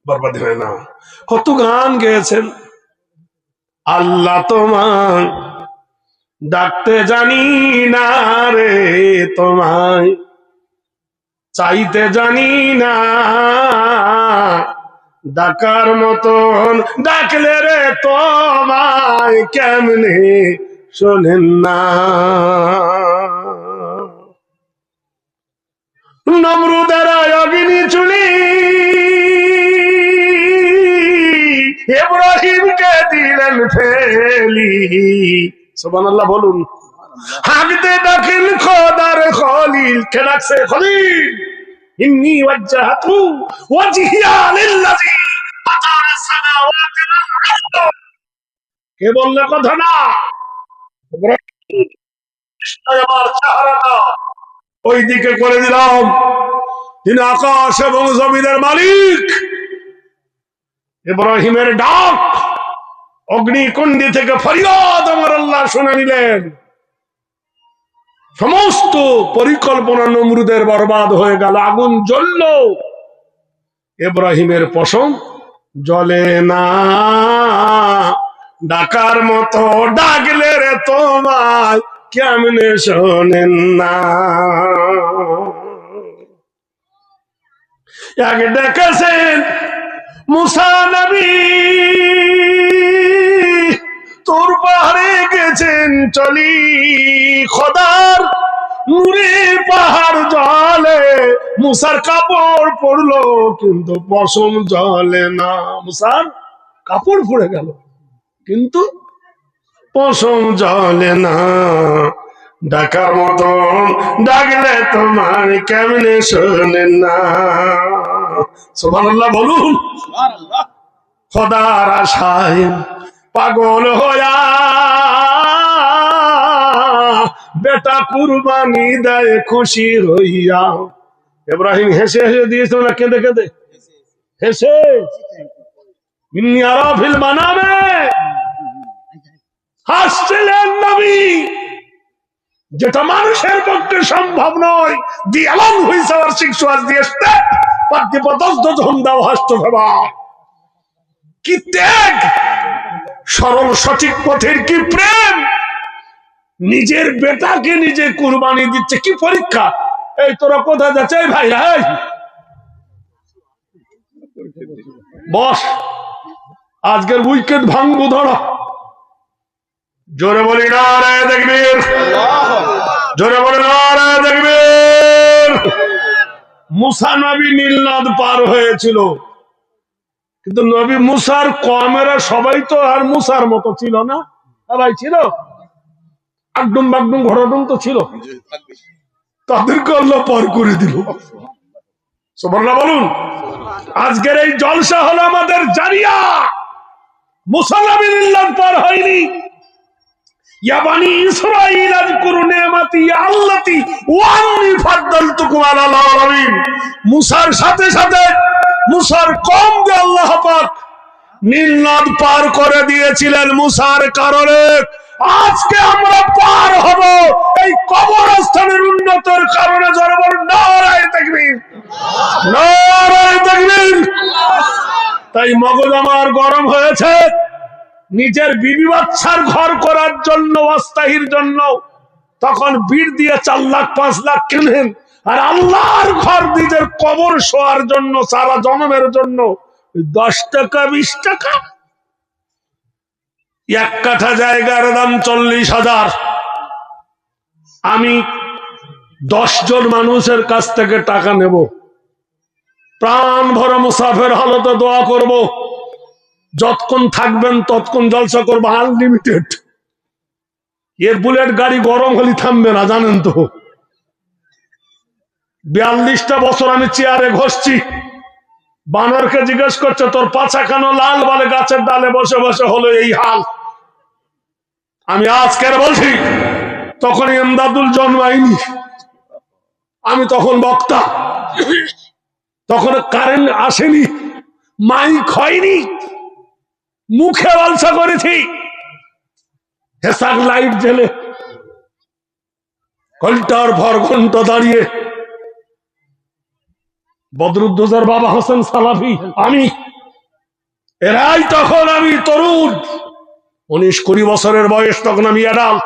বরবাদি হয় না। কত গান গেয়েছেন, আল্লাহ তোমায় ডাকতে জানি না রে, তোমায় চাইতে জানি না, ডাকার মতন ডাকলে রে তোমায় কেমনে শোনেন না। নমরুদের অগ্নি চুলি ইব্রাহিমকে দিলেন ফেলি, সুবহানাল্লাহ বলুন। হাগতে ডাকেন খোদার খলিল, কে ডাকছে খলিল? ইন্নী ওয়াজ্জাহতু ওয়াজহিয়া লিল্লাযী ফাতারা সামাওয়াতি ওয়াল আরদ। কে বললে কথাটা? আমার চেহারাটা ওই দিকে করে দিলাম, তিনি আকাশ এবং জমিনের মালিক। ইব্রাহিমের ডাক অগ্নিকুণ্ডি থেকে ফরিয়াদ আমার আল্লাহ শুনে নিলেন। সমস্ত পরিকল্পনা নমরুদের বরবাদ হয়ে গেল, আগুন জ্বলল, ইব্রাহিমের পশম জ্বলে না, ডাকার মতো ডাকলে রে তোমায় কেমনে শোনেন না। এক ডেকেছেন মুসা নবী, তোর পাহাড়ে গেছেন চলি, খোদার নূরে পাহাড় জলে, মুসার কাপড় পড়লো কিন্তু পশম জ্বলে না। মুসার কাপড় পড়ে গেল কিন্তু পশম জ্বলে না, ডাকার মতো ডাকলে তোমার কেমনে শোনেন না। সুবহানাল্লাহ বলুন। খোদার আশায় পাগল হইয়া বেটা কুরবানি দেয় খুশি হইয়া। ইব্রাহিম হেসে হেসে দিয়েছিল না কেঁদে কেঁদে? হেসে। ইন্নী আরা ফিল মানামে, হাসছিলেন নবী, যেটা মানুষের পক্ষে সম্ভব নয়। The along which our six was the step but the পদস্থ যখন দাও হাসতে ভাবা। কি ত্যাগ, সরল সঠিক পথের কি প্রেম, নিজের বেটাকে নিজে কুরবানি দিচ্ছে। কি পরীক্ষা! এই তোরা কোথায় যাচ্ছে ভাই? বস, আজকের উইকেট ভাঙবো ধরো। জোরে বলি নারায়ে তাকবীর, জোরে বলি নারায়ে তাকবীর। মুসা নবী নীল নদ পার হয়েছিল, কিন্তু নবী মুসার কওমেরা সবাই তো আর মুসার মতো ছিল না। সবাই ছিল আগডুম বাগডুম ঘোড়াডুম তো ছিল, তাদেরকে আল্লাহ পার করে দিল। সুবহানাল্লাহ বলুন। আজকের এই জলসা হলো আমাদের জারিয়া। মুসা নবী নীল নদ পার হয়নি। ইয়া বানি ইসরাঈল আযকুরু নি'মাতি আল্লাতী ওয়ান্নী ফাদ্দালতুকুম আলাল আলামিন। মুসার সাথে সাথে মুসার কওমকে আল্লাহ পাক নীল নদ পার করে দিয়েছিলেন মুসার কারণে। আজকে আমরা পার হব এই কবরস্থানের উন্নতির কারণে। জোরে বলুন নারায়ে তাকবীর, নারায়ে তাকবীর। তাই মগজ আমার গরম হয়েছে, নিজের বিবি বাচ্চার ঘর করার জন্য, অস্থায়ীর জন্য তখন বিড় দিয়ে 4 লাখ 5 লাখ কেনেন, আর আল্লাহর ঘর নিজের কবর শোয়ার জন্য সারা জন্মের জন্য 10 টাকা 20 টাকা। 1 কাঠা জায়গার দাম 40,000। আমি 10 জন মানুষের কাছ থেকে টাকা নেব, প্রাণ ভরা মুসাফের হালতে দোয়া করব, যতক্ষণ থাকবেন ততক্ষণ জলসা করবো, আনলিমিটেড। এর বুলেট গাড়ি গরম হলে থামবে না, জানেন তো। 42টা বছর আমি চেয়ারে ঘষছি, বানরকে জিজ্ঞেস করছে তোর পাছা কেন লাল, বলে গাছের ডালে বসে বসে হলো এই হাল। আমি আজকের বলছি, তখন এমদাদুল জন্মাইনি, আমি তখন বক্তা, তখন কারেন্ট আসেনি, মাইক হয়নি, মুখে বালসা করেছি, হেসাক লাইট জেলে ঘন্টার ভর ঘন্টা দাঁড়িয়ে। বদরুদ্দোজার বাবা হোসেন সালাফি, আমি, এরাই তখন, আমি তরুণ, 19-20 বছরের বয়স, তখন আমি এডাল।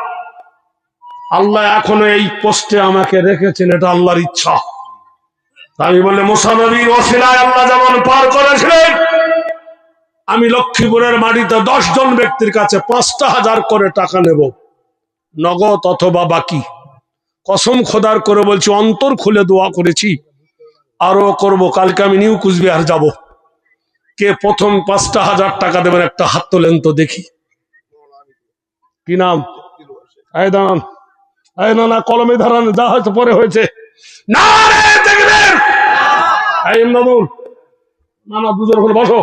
আল্লাহ এখনো এই পোস্টে আমাকে রেখেছেন, এটা আল্লাহর ইচ্ছা। আমি বলে মুসা নবীর ওসিলায় আল্লাহ যেমন পার করেছিলেন, আমি লক্ষ্মীপুরের মাটিতে 10 জন ব্যক্তির কাছে 5,000 করে টাকা নেব, নগদ অথবা বাকি। কসম খোদার করে বলছি, অন্তর খুলে দোয়া করেছি, আরো করব। কালকে আমি নিউ কুচবিহার যাব, কে প্রথম 5,000 টাকা দেবেন একটা হাত তোলেন তো দেখি। কি নাম? এই দাঁড়ান, এই না কলমে ধারান, যা হয়তো পরে হয়েছে। না দুজন করে বসো,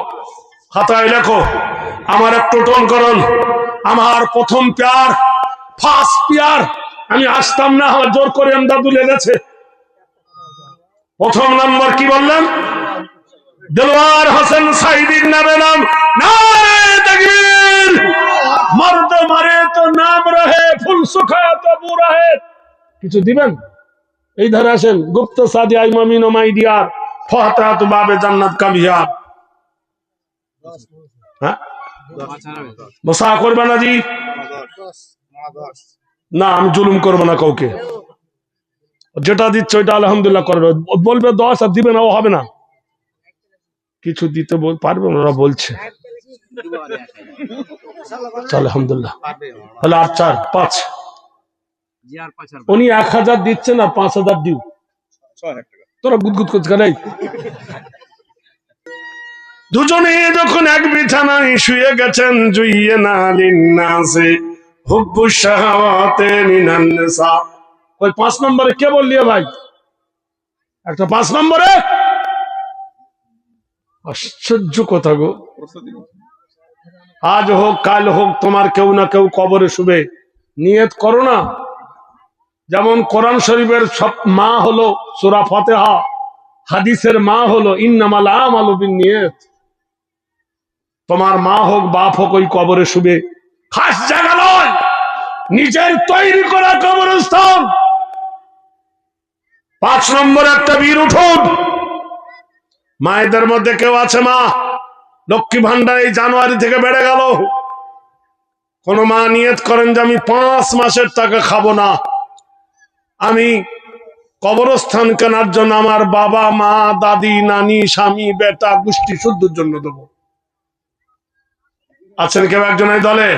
খাতায় লেখো, আমার একটু টোন করুন। আমার প্রথম প্যার, ফার্স্ট প্যার, আমি আসতাম না, আমার জোর করে এমদাদুল এনেছে। প্রথম নম্বর কি বললেন? দেলোয়ার হোসেন সাইদির নামে নাম। মর্দ মারে তো নাম রহে, ফুল সুখায় তো বু রহে। কিছু দিবেন? এই ধারে আসেন। গুপ্ত সাদি আইমামিন ও মাইডিয়ার ফাতিহা তো বাবে জান্নাত কামিয়াব। হ্যাঁ, বসা করবে না জি? না, আমি জুলুম করবো না কাউকে, যেটা দিচ্ছে ওইটা আলহামদুলিল্লাহ করবে। বলবে 10 আর দিবে না, ও হবে না। কিছু দিতে পারবে, ওরা বলছে আলহামদুলিল্লাহ। তাহলে আর 4, 5, উনি 1000 দিচ্ছেন আর 5000 দিও, তোরা গুদগুদ করছে কেন? দুজনে যখন এক বিছানায় শুয়ে গেছেন, জুইয়ে না লিন্নাসে হুব্বু শাহাওয়াতে মিনান নিসা। ওই 5 নম্বরে কে বললি ভাই? একটা 5 নম্বরে আশ্চর্য কথা গো। আজ হোক কাল হোক তোমার কেউ না কেউ কবরে শুবে, নিয়ত করো না। যেমন কোরআন শরীফের সব মা হলো সূরা ফাতিহা, হাদিসের মা হলো ইন্নামাল আমালু বিন্নিয়াত। তোমার মা হোক বাপ হোক ওই কবরে শুবে, খাস জায়গা নয়, নিজের তৈরি করা কবরস্থান। 5 নম্বর একটা বীর উঠুন। মায়েদের মধ্যে কেউ আছে মা, লক্ষ্মী ভান্ডার এই জানুয়ারি থেকে বেড়ে গেল, কোন মা নিয়ত করেন যে আমি 5 মাসের টাকা খাবো না, আমি কবরস্থান কেনার জন্য আমার বাবা মা দাদি নানি স্বামী বেটা গোষ্ঠী শুদ্ধর জন্য দেবো? আছেন কেউ একজন এই দলে?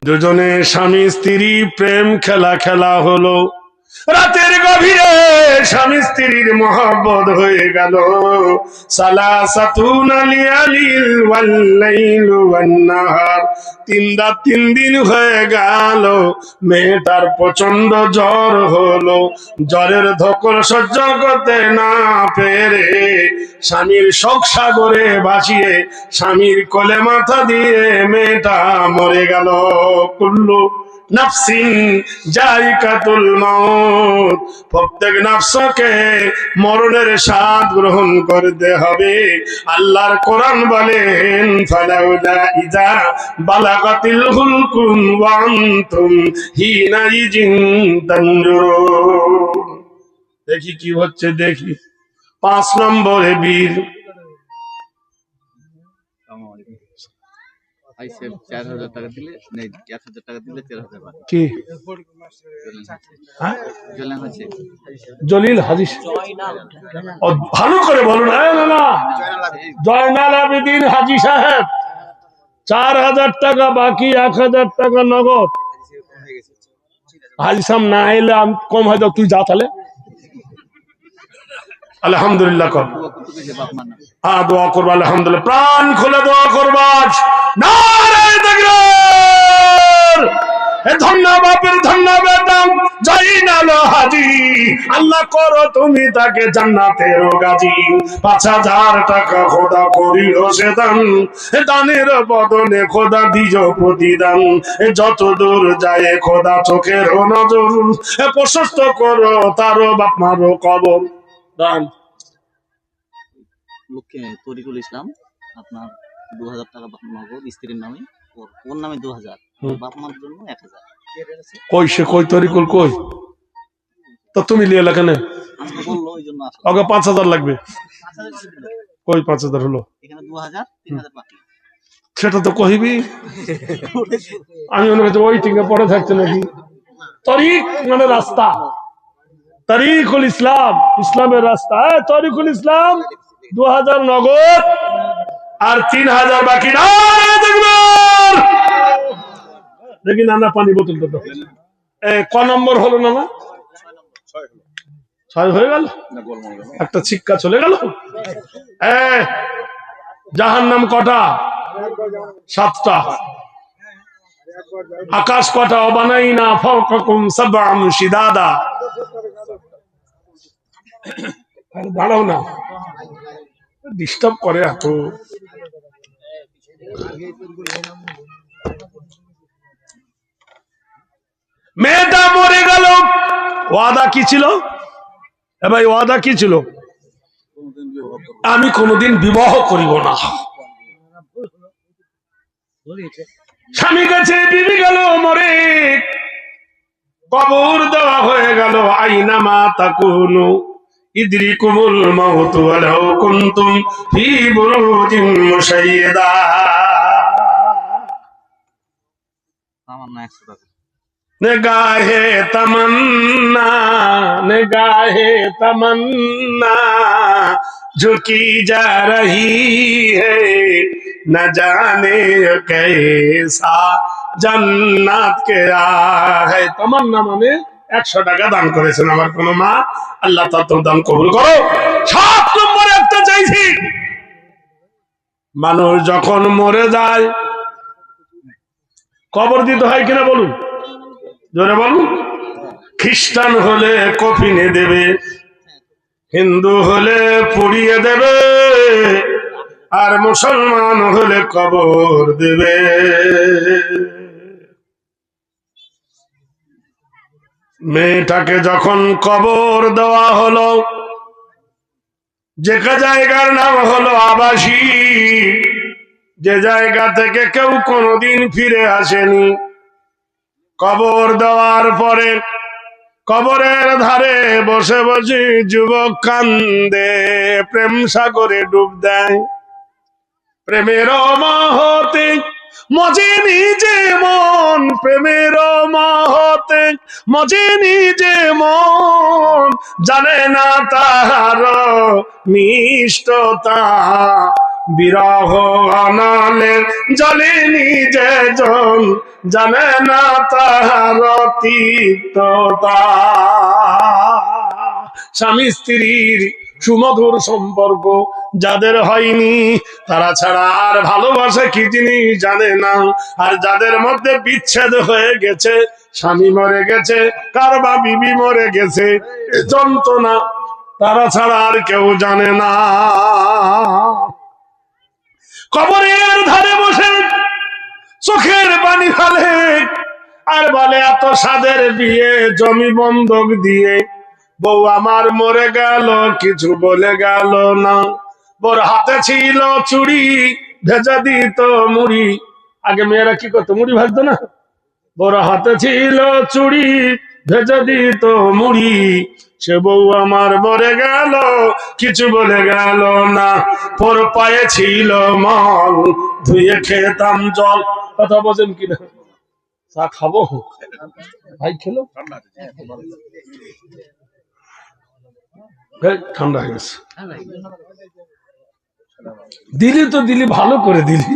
দুজনে স্বামী স্ত্রী প্রেম খেলা খেলা হলো, রাতের গভীরে স্বামী স্ত্রীর মহব্বত হয়ে গেল। সালাসাতুন লিয়ালিল ওয়াল লাইলু ওয়ান নাহার, 3 রাত 3 দিন হয়ে গেল। মেয়েটার প্রচন্ড জ্বর হলো, জ্বরের ধকল সহ্য করতে না পেরে স্বামীর শোক সাগরে ভাসিয়ে স্বামীর কোলে মাথা দিয়ে মেয়েটা মরে গেল। কুল্লু নাফসিন জায়কাতুল মাউত, প্রত্যেক নফসকে মরণের স্বাদ গ্রহণ করতে হবে। আল্লাহর কোরআন বলেন ফালাউলা ইজা বালাগাতিল হুলকুম ওয়া আনতুম হিনাইজিন তানজুরুন। দেখি কি হচ্ছে, দেখি। 5 নম্বরে বীর। 4000 টাকা দিলে 1000 টাকা দিলে 3000 কি জলিল হাদিস ভালো করে বলুন। না, জয়নাল আবেদিন হাজি সাহেব 4000 টাকা বাকি, 1000 টাকা নগদ। হাজি সাহেব না এলে কম হয়তো, তুই যা তাহলে। আলহামদুলিল্লাহ কর, হ্যাঁ দোয়া করবো আলহামদুলিল্লাহ, প্রাণ খুলে দোয়া করবো। নারে তাকবীর, ধন্যবাদ ধন্যবাদ। জয় না গেল হাজি, আল্লাহ করো তুমি তাকে জান্নাতের গাজী। 5,000 টাকা খোদা করিল সে দান, দানের বদলে খোদা দিজ প্রতিদান। যত দূর যায় খোদা চোখের নজর, প্রশস্ত করো তারও বাপ মারো কবর। দান লক্ষ্যে তরিকুল ইসলাম, আপনার 2,000 টাকা নগদ স্ত্রীর নামে, ওর নামে 2,000, বাপ মার জন্য 1,000। কই সে কই তরিকুল কই? তো তুমি লিয়ে কেন? আজকে বললো ওই জন্য আসলো। ওকে 5,000 লাগবে। কই 5,000 হলো? এখানে 2,000, 3,000 বাকি। সেটা তো কহিবি। আমি মনে করছি ওই টিকে পড়ে থাকছে নাকি। তরিক মানে রাস্তা, তরিকুল ইসলাম, ইসলামের রাস্তা। তরিকুল ইসলাম 2,000 নগদ আর 3,000 বাকি। না দেখি নানা পানি বোতলটা দাও। ক নম্বর হলো নানা? 6 হয়ে গেল, একটা ছিক্কা চলে গেল। জাহান্নাম কটা? 7টা। আকাশ কটা? অবানাইনা ফাওকাকুম সাবআন শিদাদা। দাঁড়াও না, ডিস্টার্ব করে এত। মেয়েটা মরে গেল, ওয়াদা কি ছিল? ভাই ওয়াদা কি ছিল? আমি কোনোদিন বিবাহ করিব না। স্বামী গেছে, বিবি গেল মরে, কবর দেওয়া হয়ে গেল। আইনামা তাকুনু ইদরিকুমুল মাউত ওয়ালাউ কুনতুম ফি বুরুজিন মুশাইয়্যাদা। তামান্না 100 টাকা। निगाहे तमन्ना, निगाहे तमन्ना झुकी जा रही है, न जाने कैसा जन्नत के है। तमन्ना মানে 100 টাকা দান করেছেন আমার কোন মা, আল্লাহ তত দান কবুল করো। 7 নম্বরে একটা চাইছি, মানুষ যখন মরে যায় কবর দিতে হয় কিনা বলুন, জোরে বলুন। খ্রিস্টান হলে কফিনে দেবে, হিন্দু হলে পুড়িয়ে দেবে, আর মুসলমান হলে কবর দেবে। মেয়েটাকে যখন কবর দেওয়া হলো, যে জায়গার নাম হলো আবাসী, যে জায়গা থেকে কেউ কোনোদিন ফিরে আসেনি, কবর দেওয়ার পরে কবরের ধারে বসে বসে যুবক কান্দে, প্রেম সাগরে ডুব দেয়। প্রেমের মহতে মজে নিজে মন, প্রেমের মহতে মজে নিজে মন, জানে না তাহার মিষ্টতা, বিরহ আনালে জলে নিজে জন, জানে না তাহার তিক্ততা। স্বামী স্ত্রীর সুমধুর সম্পর্ক যাদের হয়নি, তারা ছাড়া আর ভালোবাসা কি জিনিস জানে না। আর যাদের মধ্যে বিচ্ছেদ হয়ে গেছে, স্বামী মরে গেছে, কার বা বিবি মরে গেছে, যন্ত্রণা তারা ছাড়া আর কেউ জানে না। কবরের ধারে বসে চোখের পানি ফেলে আর বলে, এত সাদের বিয়ে জমি বন্ধক দিয়ে, বউ আমার মরে গেল কিছু বলে গেল না। বোর হাতে ছিল চুড়ি, ভেজা দিত মুড়ি। আগে মেয়েরা কি করতো? মুড়ি ভাজতো না। বোর হাতে ছিল চুড়ি, ভেজে দিত মুড়ি, সে বউ আমার মরে গেল কিছু বলে গেল না। পোর পায়ে ছিল মল, ধুয়ে খেতাম জল। কথা বোঝেন কিনা? চা খাবো ভাই, খেলো ঠান্ডা হয়ে গেছে। দিলি তো দিলি, ভালো করে দিলি।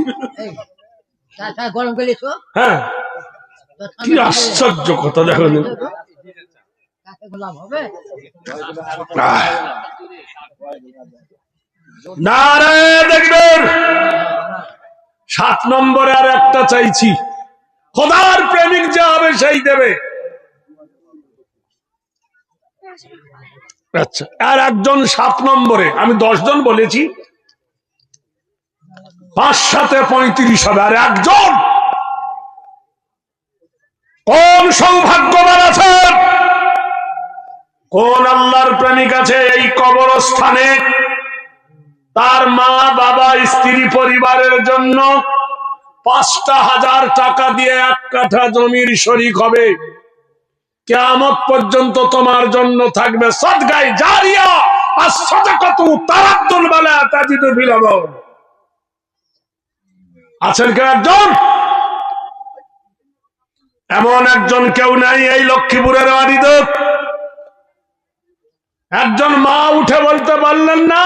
হ্যাঁ, কি আশ্চর্য কথা দেখো। দেখবেন 7 নম্বরে আর একটা চাইছি, খোদার প্রেমিক যে হবে সেই দেবে। আচ্ছা, আর একজন 7 নম্বরে, আমি 10 জন বলেছি, 5 7 35 হবে, আর একজন কোন সৌভাগ্যবান আছেন, কোন আল্লাহর প্রেমিক আছে এই কবরস্থানে তার মা বাবা স্ত্রী পরিবারের জন্য 5,000 টাকা দিয়ে 1 কাঠা জমির শরীক হবে, কিয়ামত পর্যন্ত তোমার জন্য থাকবে সদকায়ে জারিয়া, আর সাদাকাতু তারাদ্দুল বালা তাজিদু ফিল আমল। আছেন কেউ একজন? এমন একজন কেউ নাই এই লক্ষ্মীপুরের বাড়িতে। একজন মা উঠে বলতে পারলেন না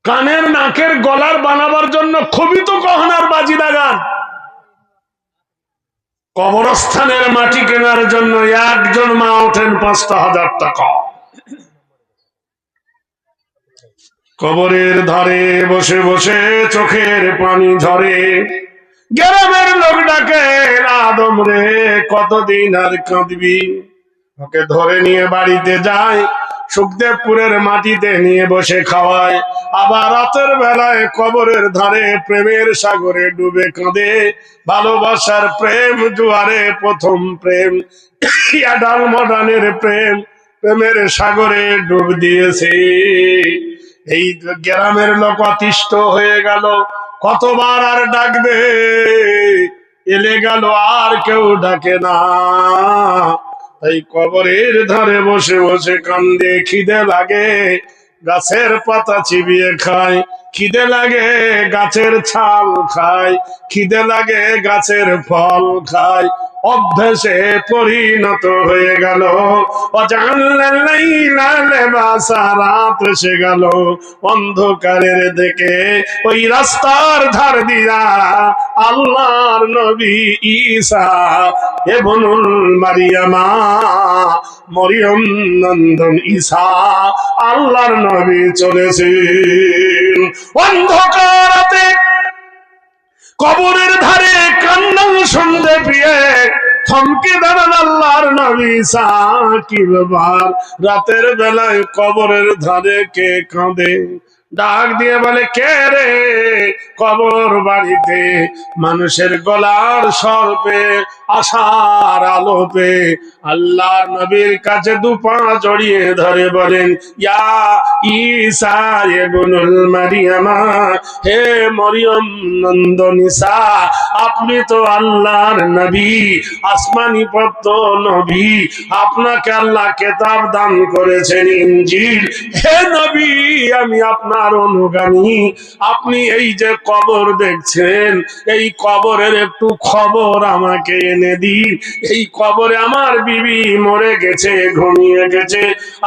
কানের নাকের গলার বানাবার জন্য খুবই তো গহনার বাজি লাগান, কবরস্থানের মাটি কেনার জন্য একজন মা ওঠেন 5,000 টাকা। কবরের ধারে বসে বসে চোখের পানি ঝরে, গ্রামের লোক ডাকে আদম রে কতদিন আর কাঁদবি, ওকে ধরে নিয়ে বাড়িতে যায়, সুখদেবপুরের মাটিতে নিয়ে বসে খাওয়ায়, আবার রাতের বেলায় কবরের ধারে প্রেমের সাগরে ডুবে কাঁদে, ভালোবাসার প্রেম জুয়ারে প্রথম প্রেম, আডাল মডানের প্রেম প্রেমের সাগরে ডুব দিয়েছে। এই গ্রামের লোক অতিষ্ঠ হয়ে গেল, কতবার আর ডাকবে, এলে গেল আর কেউ ডাকে না। তাই কবরের ধারে বসে বসে কান্দে, খিদে লাগে গাছের পাতা চিবিয়ে খায়, খিদে লাগে গাছের ছাল খায়, খিদে লাগে গাছের ফল খায়, অভ্যাসে পরিণত হয়ে গেল। রাত এসে গেল, অন্ধকারের দিকে ওই রাস্তার ধার দিয়া আল্লাহর নবী ঈসা ইবনুল মারিয়ামা, মরিয়ম নন্দন ঈসা আল্লাহর নবী চলেছেন। অন্ধকারাতে কবরের ধারে কান্না শুনতে পেয়ে থমকে দাঁড়ান আল্লাহর নবী ঈসা। কি ব্যাপার, রাতের বেলায় কবরের ধারে কে কাঁদে? ডাক দিয়ে বলে, কে রে? কবর বাড়িতে মানুষের গলার স্বল্পে আশার আলো পে আল্লাহর নবীর কাছে 2 পা জড়িয়ে ধরে বলেন, ইয়া ঈসা ইবনুল মারিয়ামা, হে মরিয়ম নন্দন ঈসা, আপনি তো আল্লাহর নবী, আসমানি পত্র নবী, আপনাকে আল্লাহ কিতাব দান করেছেন ইনজিল। হে নবী, আমি আপনার অনুগামী, আপনি এই যে কবর দেখছেন, এই কবরের একটু খবর আমাকে এনে দিন। এই কবরে আমার বিবি মরে গেছে, ঘুমিয়ে গেছে,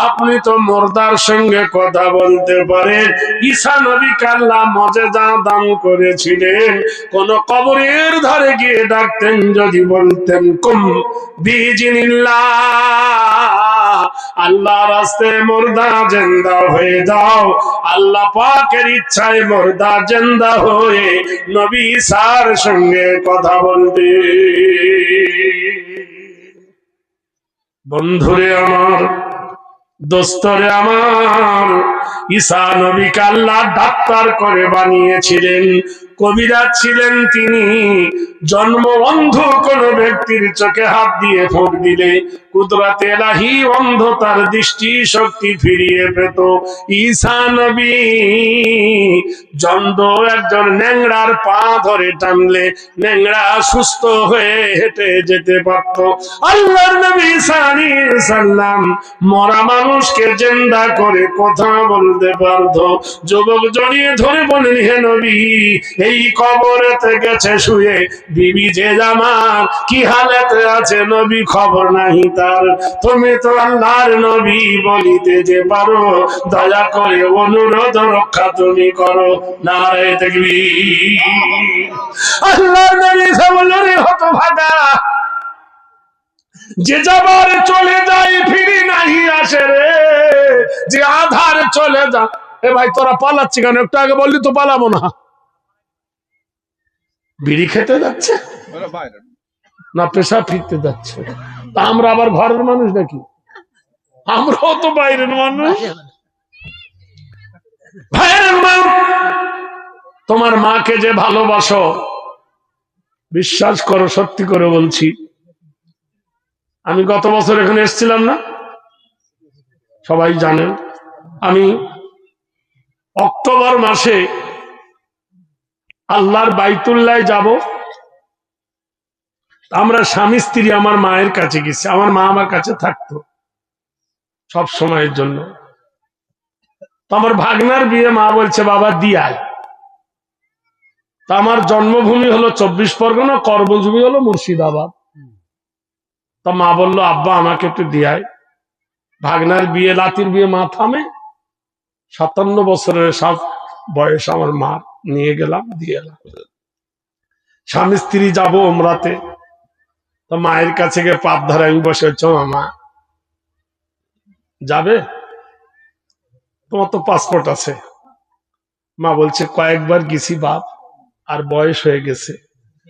আপনি তো মুর্দার সঙ্গে কথা বলতে পারেন। ঈসা নবীকে আল্লাহ মুজিজা দান করেছিলেন, কোন কবরের ধারে গিয়ে ডাকতেন, যদি বলতেন কুম বিইজনিল্লাহ, আল্লাহ রাস্তায় মুর্দা জিন্দা হয়ে যাও, আল্লাহ পাকের ইচ্ছায় মুর্দা জিন্দা হয়ে নবী ঈসার সঙ্গে কথা বলতে। বন্ধুরে আমার, দোস্তরে আমার, ঈসা নবীকে আল্লাহ ডাক্তার করে বানিয়েছিলেন, কবিরাজ ছিলেন তিনি। জন্ম অন্ধ কোন ব্যক্তির চোখে হাত দিয়ে ফোঁক দিলে কুদরতে ইলাহি অন্ধ তার দৃষ্টি শক্তি ফিরিয়ে পেত। ঈসা নবী জন্দ একজন ন্যাংড়ার পা ধরে টানলে ন্যাংড়া সুস্থ হয়ে হেঁটে যেতে পারত। আল্লাহর নবী ঈসা আলাইহিস সালাম মরা মানুষকে জিন্দা করে কথা বলতে পারত। যুবক জড়িয়ে ধরে বলেন, হে নবী, এই কবরেতে গেছে শুয়ে বিবি যে জামার, কি হালতে আছে নবী খবর নাই তার। তুমি তো আল্লাহর নবী, বলিতে যে পারো, দয়া করে অনুরোধ রক্ষা তুমি করো। নারে তাকবীর। আল্লাহর নবী বললেন, হতভাগা, যে যাবার চলে যায় ফিরি নাহি আসে রে, যে আধার চলে যা। এ ভাই, তোরা পালাচ্ছি কেন? একটু আগে বললি তো পালাবো না। বিড়ি খেতে যাচ্ছে না পেশা ফিরতে যাচ্ছে, তা আমরা আবার ঘরের মানুষ নাকি? আমরাও তো বাইরের মানুষ। ভাইয়ের মা, তোমার মাকে যে ভালোবাসো, বিশ্বাস করো, সত্যি করে বলছি, আমি গত বছর এখানে এসেছিলাম না, সবাই জানেন। আমি অক্টোবর মাসে আল্লাহর বাইতুল্লাহ যাব, আমরা স্বামী স্ত্রী আমার মায়ের কাছে গেছি। আমার মা আমার কাছে থাকতো সব সময়ের জন্য। তো আমার ভাগনার বিয়ে, মা বলছে বাবা দিয়ায়। তা আমার জন্মভূমি হলো 24 পরগনা, কর্মভূমি হলো মুর্শিদাবাদ। তা মা বললো আব্বা আমাকে একটু দিয়ায়। ভাগনার বিয়ে, লাতির বিয়ে মা থামে। 57 বছরের সব বয়স আমার মা, নিয়ে গেলাম, দিয়ে এলাম। স্বামী স্ত্রী যাবো ওমরাতে। তো মায়ের কাছে গিয়ে পাত ধরে আমি বসে হচ্ছে, মামা যাবে? তোমার তো পাসপোর্ট আছে। মা বলছে কয়েকবার গেছি বাপ, আর বয়স হয়ে গেছে,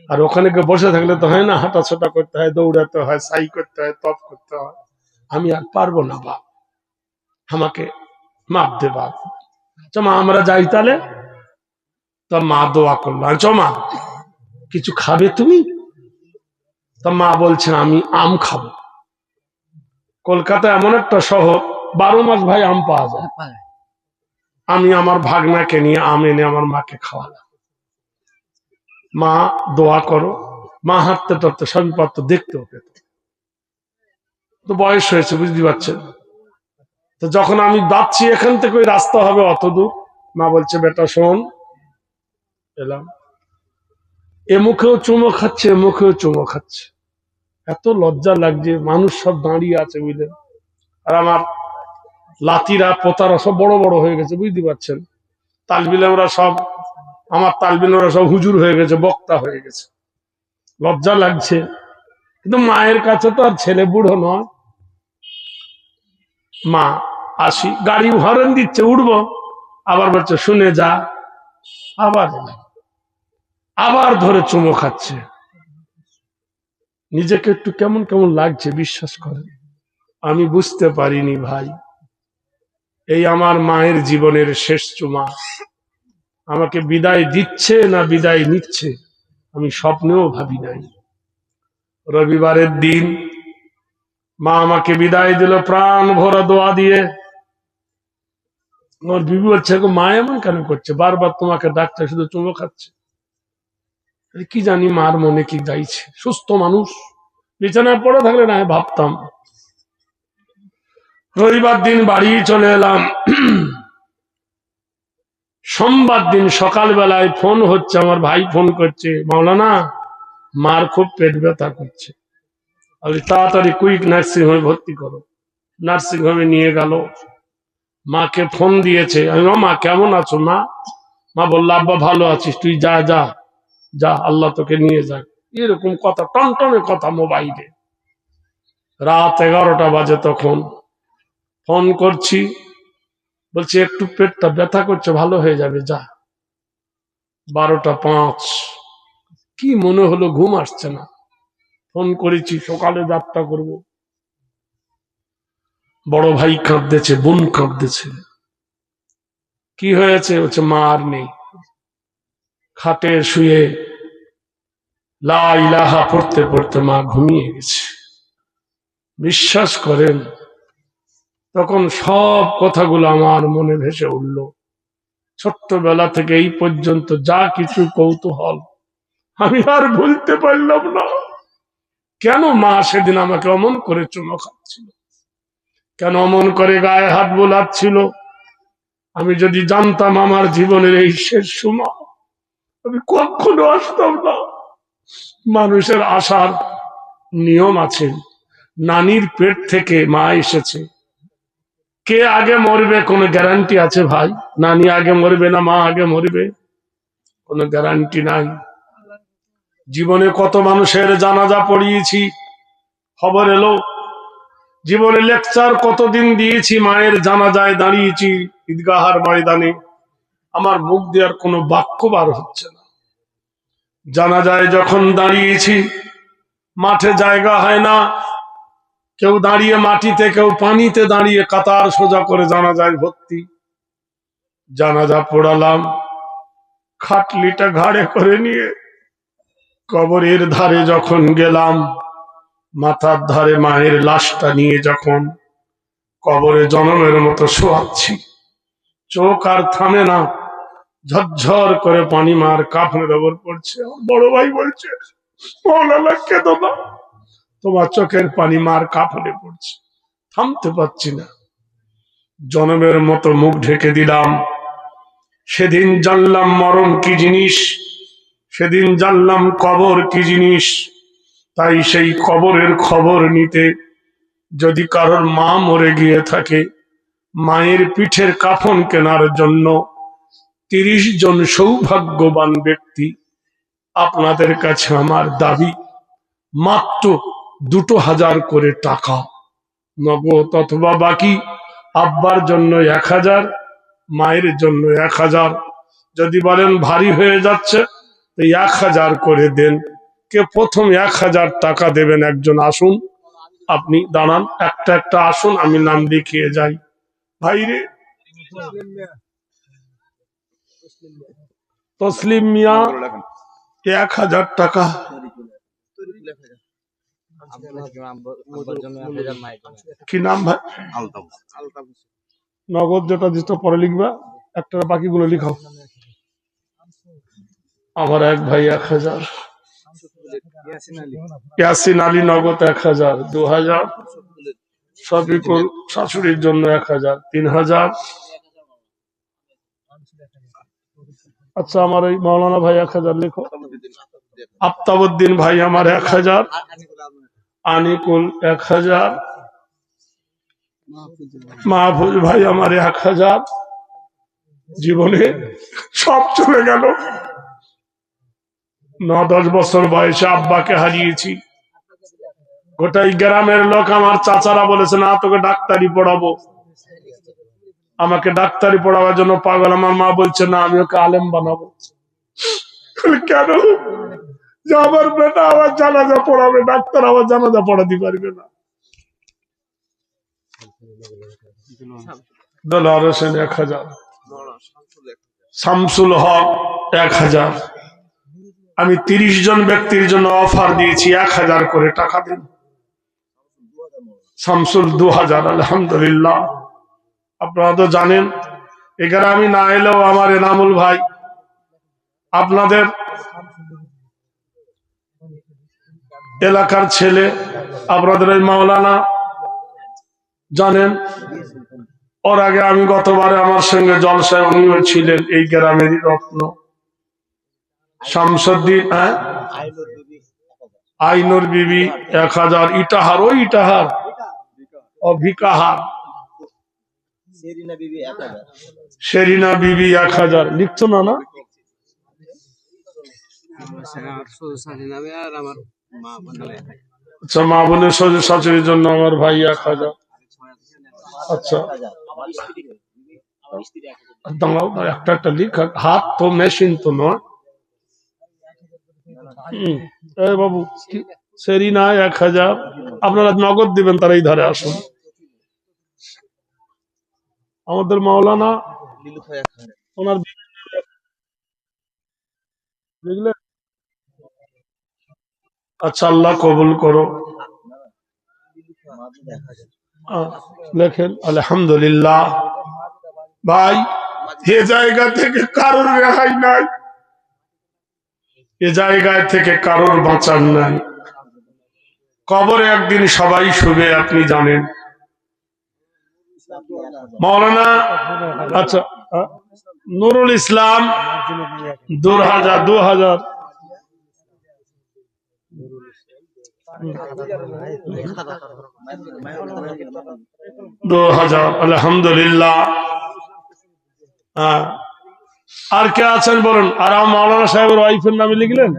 আর ওখানে গিয়ে বসে থাকলে তো হয় না, হাঁটাছোটা করতে হয়, দৌড়াতে হয়, সাই করতে হয়, তপ করতে হয়, আমি আর পারবো না বাপ, আমাকে মাপ দে বাপ। মা আমরা যাই তাহলে। তা মা দোয়া করলো, মা কিছু খাবে তুমি? তা মা বলছে আমি আম খাবো। কলকাতা এমন একটা শহর, 12 মাস ভাই আম পাওয়া যায়। আমি আমার ভাগনাকে নিয়ে আম এনে আমার মাকে খাওয়ালাম। মা দোয়া করো। মা হাঁটতে টাটতে সবই পারত, দেখতেও পেত, তো বয়স হয়েছে, বুঝতে পারছেন। তো যখন আমি যাচ্ছি এখান থেকে, ওই রাস্তা হবে অত দূর, মা বলছে বেটা শোন, এলাম। এ মুখেও চুমো খাচ্ছে, এ মুখেও চুমো খাচ্ছে। এত লজ্জা লাগছে, মানুষ সব দাঁড়িয়ে আছে বুঝলেন। আর আমার লাতিরা পোতারা সব বড় বড় হয়ে গেছে, বুঝতে পারছেন। তালবিলে ওরা সব, আমার তালবিল ওরা সব হুজুর হয়ে গেছে, বক্তা হয়ে গেছে। লজ্জা লাগছে, কিন্তু মায়ের কাছে তো আর ছেলে বুড়ো নয়। মা আসি, গাড়ি হরেন দিচ্ছে, উঠবো, আবার বলছে শুনে যা, আবার আবার ধরে চুমো খাচ্ছে। নিজেকে একটু কেমন কেমন লাগছে, বিশ্বাস করেন। আমি বুঝতে পারিনি ভাই, এই আমার মায়ের জীবনের শেষ চুমা। আমাকে বিদায় দিচ্ছে না বিদায় নিচ্ছে, আমি স্বপ্নেও ভাবি নাই। রবিবারের দিন মা আমাকে বিদায় দিল প্রাণ ভরা দোয়া দিয়ে। আমার বিবি বলছে মা এমন কেন করছে, বারবার তোমাকে ডাকতে, শুধু চুমো খাচ্ছে। কি জানি মার মনে কি গাইছে। সুস্থ মানুষ, বিছানায় পড়ে থাকলে না ভাবতাম। রবিবার দিন বাড়ি চলে এলাম। সোমবার দিন সকালবেলায় ফোন হচ্ছে, আমার ভাই ফোন করছে, মাওলানা মার খুব পেট ব্যথা করছে, তাড়াতাড়ি কুইক নার্সিং হোমে ভর্তি করো। নার্সিং হোমে নিয়ে গেল। মাকে ফোন দিয়েছে, আমি মা কেমন আছো মা? মা বললো আব্বা ভালো আছিস, তুই যা যা যা, আল্লাহ তোকে নিয়ে যাক। এরকম কথা, টনটনে কথা মোবাইলে। রাত 11টা বাজে, তখন ফোন করছি, বলছি একটু পেটটা ব্যথা করছে, ভালো হয়ে যাবে যা। 12টা 5, কি মনে হলো ঘুম আসছে না, ফোন করেছি সকালে যাত্রা করব। বড় ভাই কাঁদতেছে, বোন কাঁদতেছে। কি হয়েছে? বলছে মা আর নেই। খাটে শুয়ে লা ইলাহা পড়তে পড়তে মা ঘুমিয়ে গেছে। বিশ্বাস করেন, তখন সব কথাগুলো আমার মনে ভেসে উঠল। ছোট্টবেলা থেকে এই পর্যন্ত যা কিছু কৌতূহল, আমি আর ভুলতে পারলাম না। কেন মা সেদিন আমাকে অমন করে চুমো খাচ্ছিল, কেন অমন করে গায়ে হাত বোলাচ্ছিল। আমি যদি জানতাম আমার জীবনের এই শেষ সময়, আমি কখনো আসতাম না। মানুষের আসার নিয়ম আছে, নানির পেট থেকে মা এসেছে, কে আগে মরবে কোনো গ্যারান্টি আছে ভাই? নানি আগে মরবে না মা আগে মরবে? কোনো গ্যারান্টি নাই। জীবনে কত মানুষের জানাজা পড়িয়েছি, খবর এলো। জীবনে লেকচার কতদিন দিয়েছি, মায়ের জানাজায় দাঁড়িয়েছি ঈদগাহার ময়দানে, আমার মুখ দেওয়ার কোনো বাক্য বার হচ্ছে না। জানাজায় যখন দাঁড়িয়েছি, মাঠে জায়গা হয় না, কেউ দাঁড়িয়ে মাটিতে, কেউ পানিতে দাঁড়িয়ে কাতার সোজা করে জানাজায় ভর্তি। জানাজা পড়ালাম, খাটলিটা ঘাড়ে করে নিয়ে কবরের ধারে যখন গেলাম, মাথার ধারে মায়ের লাশটা নিয়ে যখন কবরে জনমের মতো শোয়াচ্ছি, চোখ আর থামে না, ঝরঝর করে পানি মার কাফনের ওপর পড়ছে। আমার বড় ভাই বলছে, মৌলানা কেঁদো না, তোমার চোখের পানি মার কাফনে পড়ছে, থামতে পারছি না। জনমের মতো মুখ ঢেকে দিলাম। সেদিন জানলাম মরণ কি জিনিস, সেদিন জানলাম কবর কি জিনিস। তাই সেই কবরের খবর নিতে, যদি কারোর মা মরে গিয়ে থাকে, মায়ের পিঠের কাফন কেনার জন্য 30 জন সৌভাগ্যবান ব্যক্তি, আপনাদের কাছে আমার দাবি, মাত্র 2000 করে টাকা নগদ অথবা বাকি। আব্বার জন্য 1000, মায়ের জন্য 1000। যদি বলেন ভারী হয়ে যাচ্ছে, তো 1000 করে দেন। কে প্রথম 1000 টাকা দেবেন একজন আসুন। আপনি দাঁড়ান, একটা একটা আসুন, আমি নাম লিখিয়ে যাই। ভাইরে তসলিম মিয়া 1000 টাকা। কি নাম ভাই? নগদ যেটা দিত পরে লিখবা, একটা বাকিগুলো লিখাও। আমার এক ভাই 1000, ইয়াসিন আলী নগদ 1000, 2000 শফিকুল শাশুড়ির জন্য 1000, 3000। আচ্ছা, আমার এই মৌলানা ভাই 1000 লিখো। আফতাবউদ্দিন ভাই আমার 1000, আনিকুল 1000, মাহফুজ ভাই আমার 1000। জীবনে সব চলে গেল। 9-10 বছর বয়সে আব্বাকে হারিয়েছি। গোটাই গ্রামের লোক, আমার চাচারা বলেছে, না তোকে ডাক্তারি পড়াবো। আমাকে ডাক্তারি পড়াবার জন্য পাগল। আমার মা বলছে, না আমি ওকে আলেম বানাবো। কেন? যে আমার বেটা আবার জানাজা পড়াবে, ডাক্তার আবার জানাজা পড়াতে পারবে না। দোলার হোসেন 1000, শামসুল হক 1000। আমি 30 জন ব্যক্তির জন্য অফার দিয়েছি, 1000 করে টাকা দিন। শামসুল 2000। আলহামদুলিল্লাহ। আপনারা তো জানেন, এখানে আমি না এলেও আমার এনামুল ভাই, আপনাদের এলাকার ছেলে, আপনাদের এই মাওলানা জানেন, ওর আগে আমি গতবারে আমার সঙ্গে জলসায় উনিও ছিলেন, এই গ্রামেরই রত্ন শামসুদ্দিন, আইনুর বিবি 1000, ইটাহার, ওই ইটাহার অভিকাহার, শেরিনা বিবি 1000। লিখছো না? না আচ্ছা, মা বোনের শ্বশুর শাশুড়ির জন্য আমার ভাই 1000। আচ্ছা, একটা একটা লিখ, হাত তো মেশিন তো নয়। বাবু সেরিনা 1000। আপনারা নগদ দিবেন, তারা এই ধারে আসুন। আমাদের মাওলানা ওনার বুঝলেন। আচ্ছা, আল্লাহ কবুল করো। লেখেন আলহামদুলিল্লাহ। ভাই, এ জায়গা থেকে কারোর রেহাই নাই, এ জায়গায় থেকে কারোর বাঁচার নাই। কবরে একদিন সবাই শুবে, আপনি জানেন। মাওলানা, আচ্ছা, নুরুল ইসলাম 2000, 2000। আলহামদুলিল্লাহ। আর কে আছেন বলুন? আর আমার মাওলানা সাহেবের ওয়াইফের নামে লিখলেন।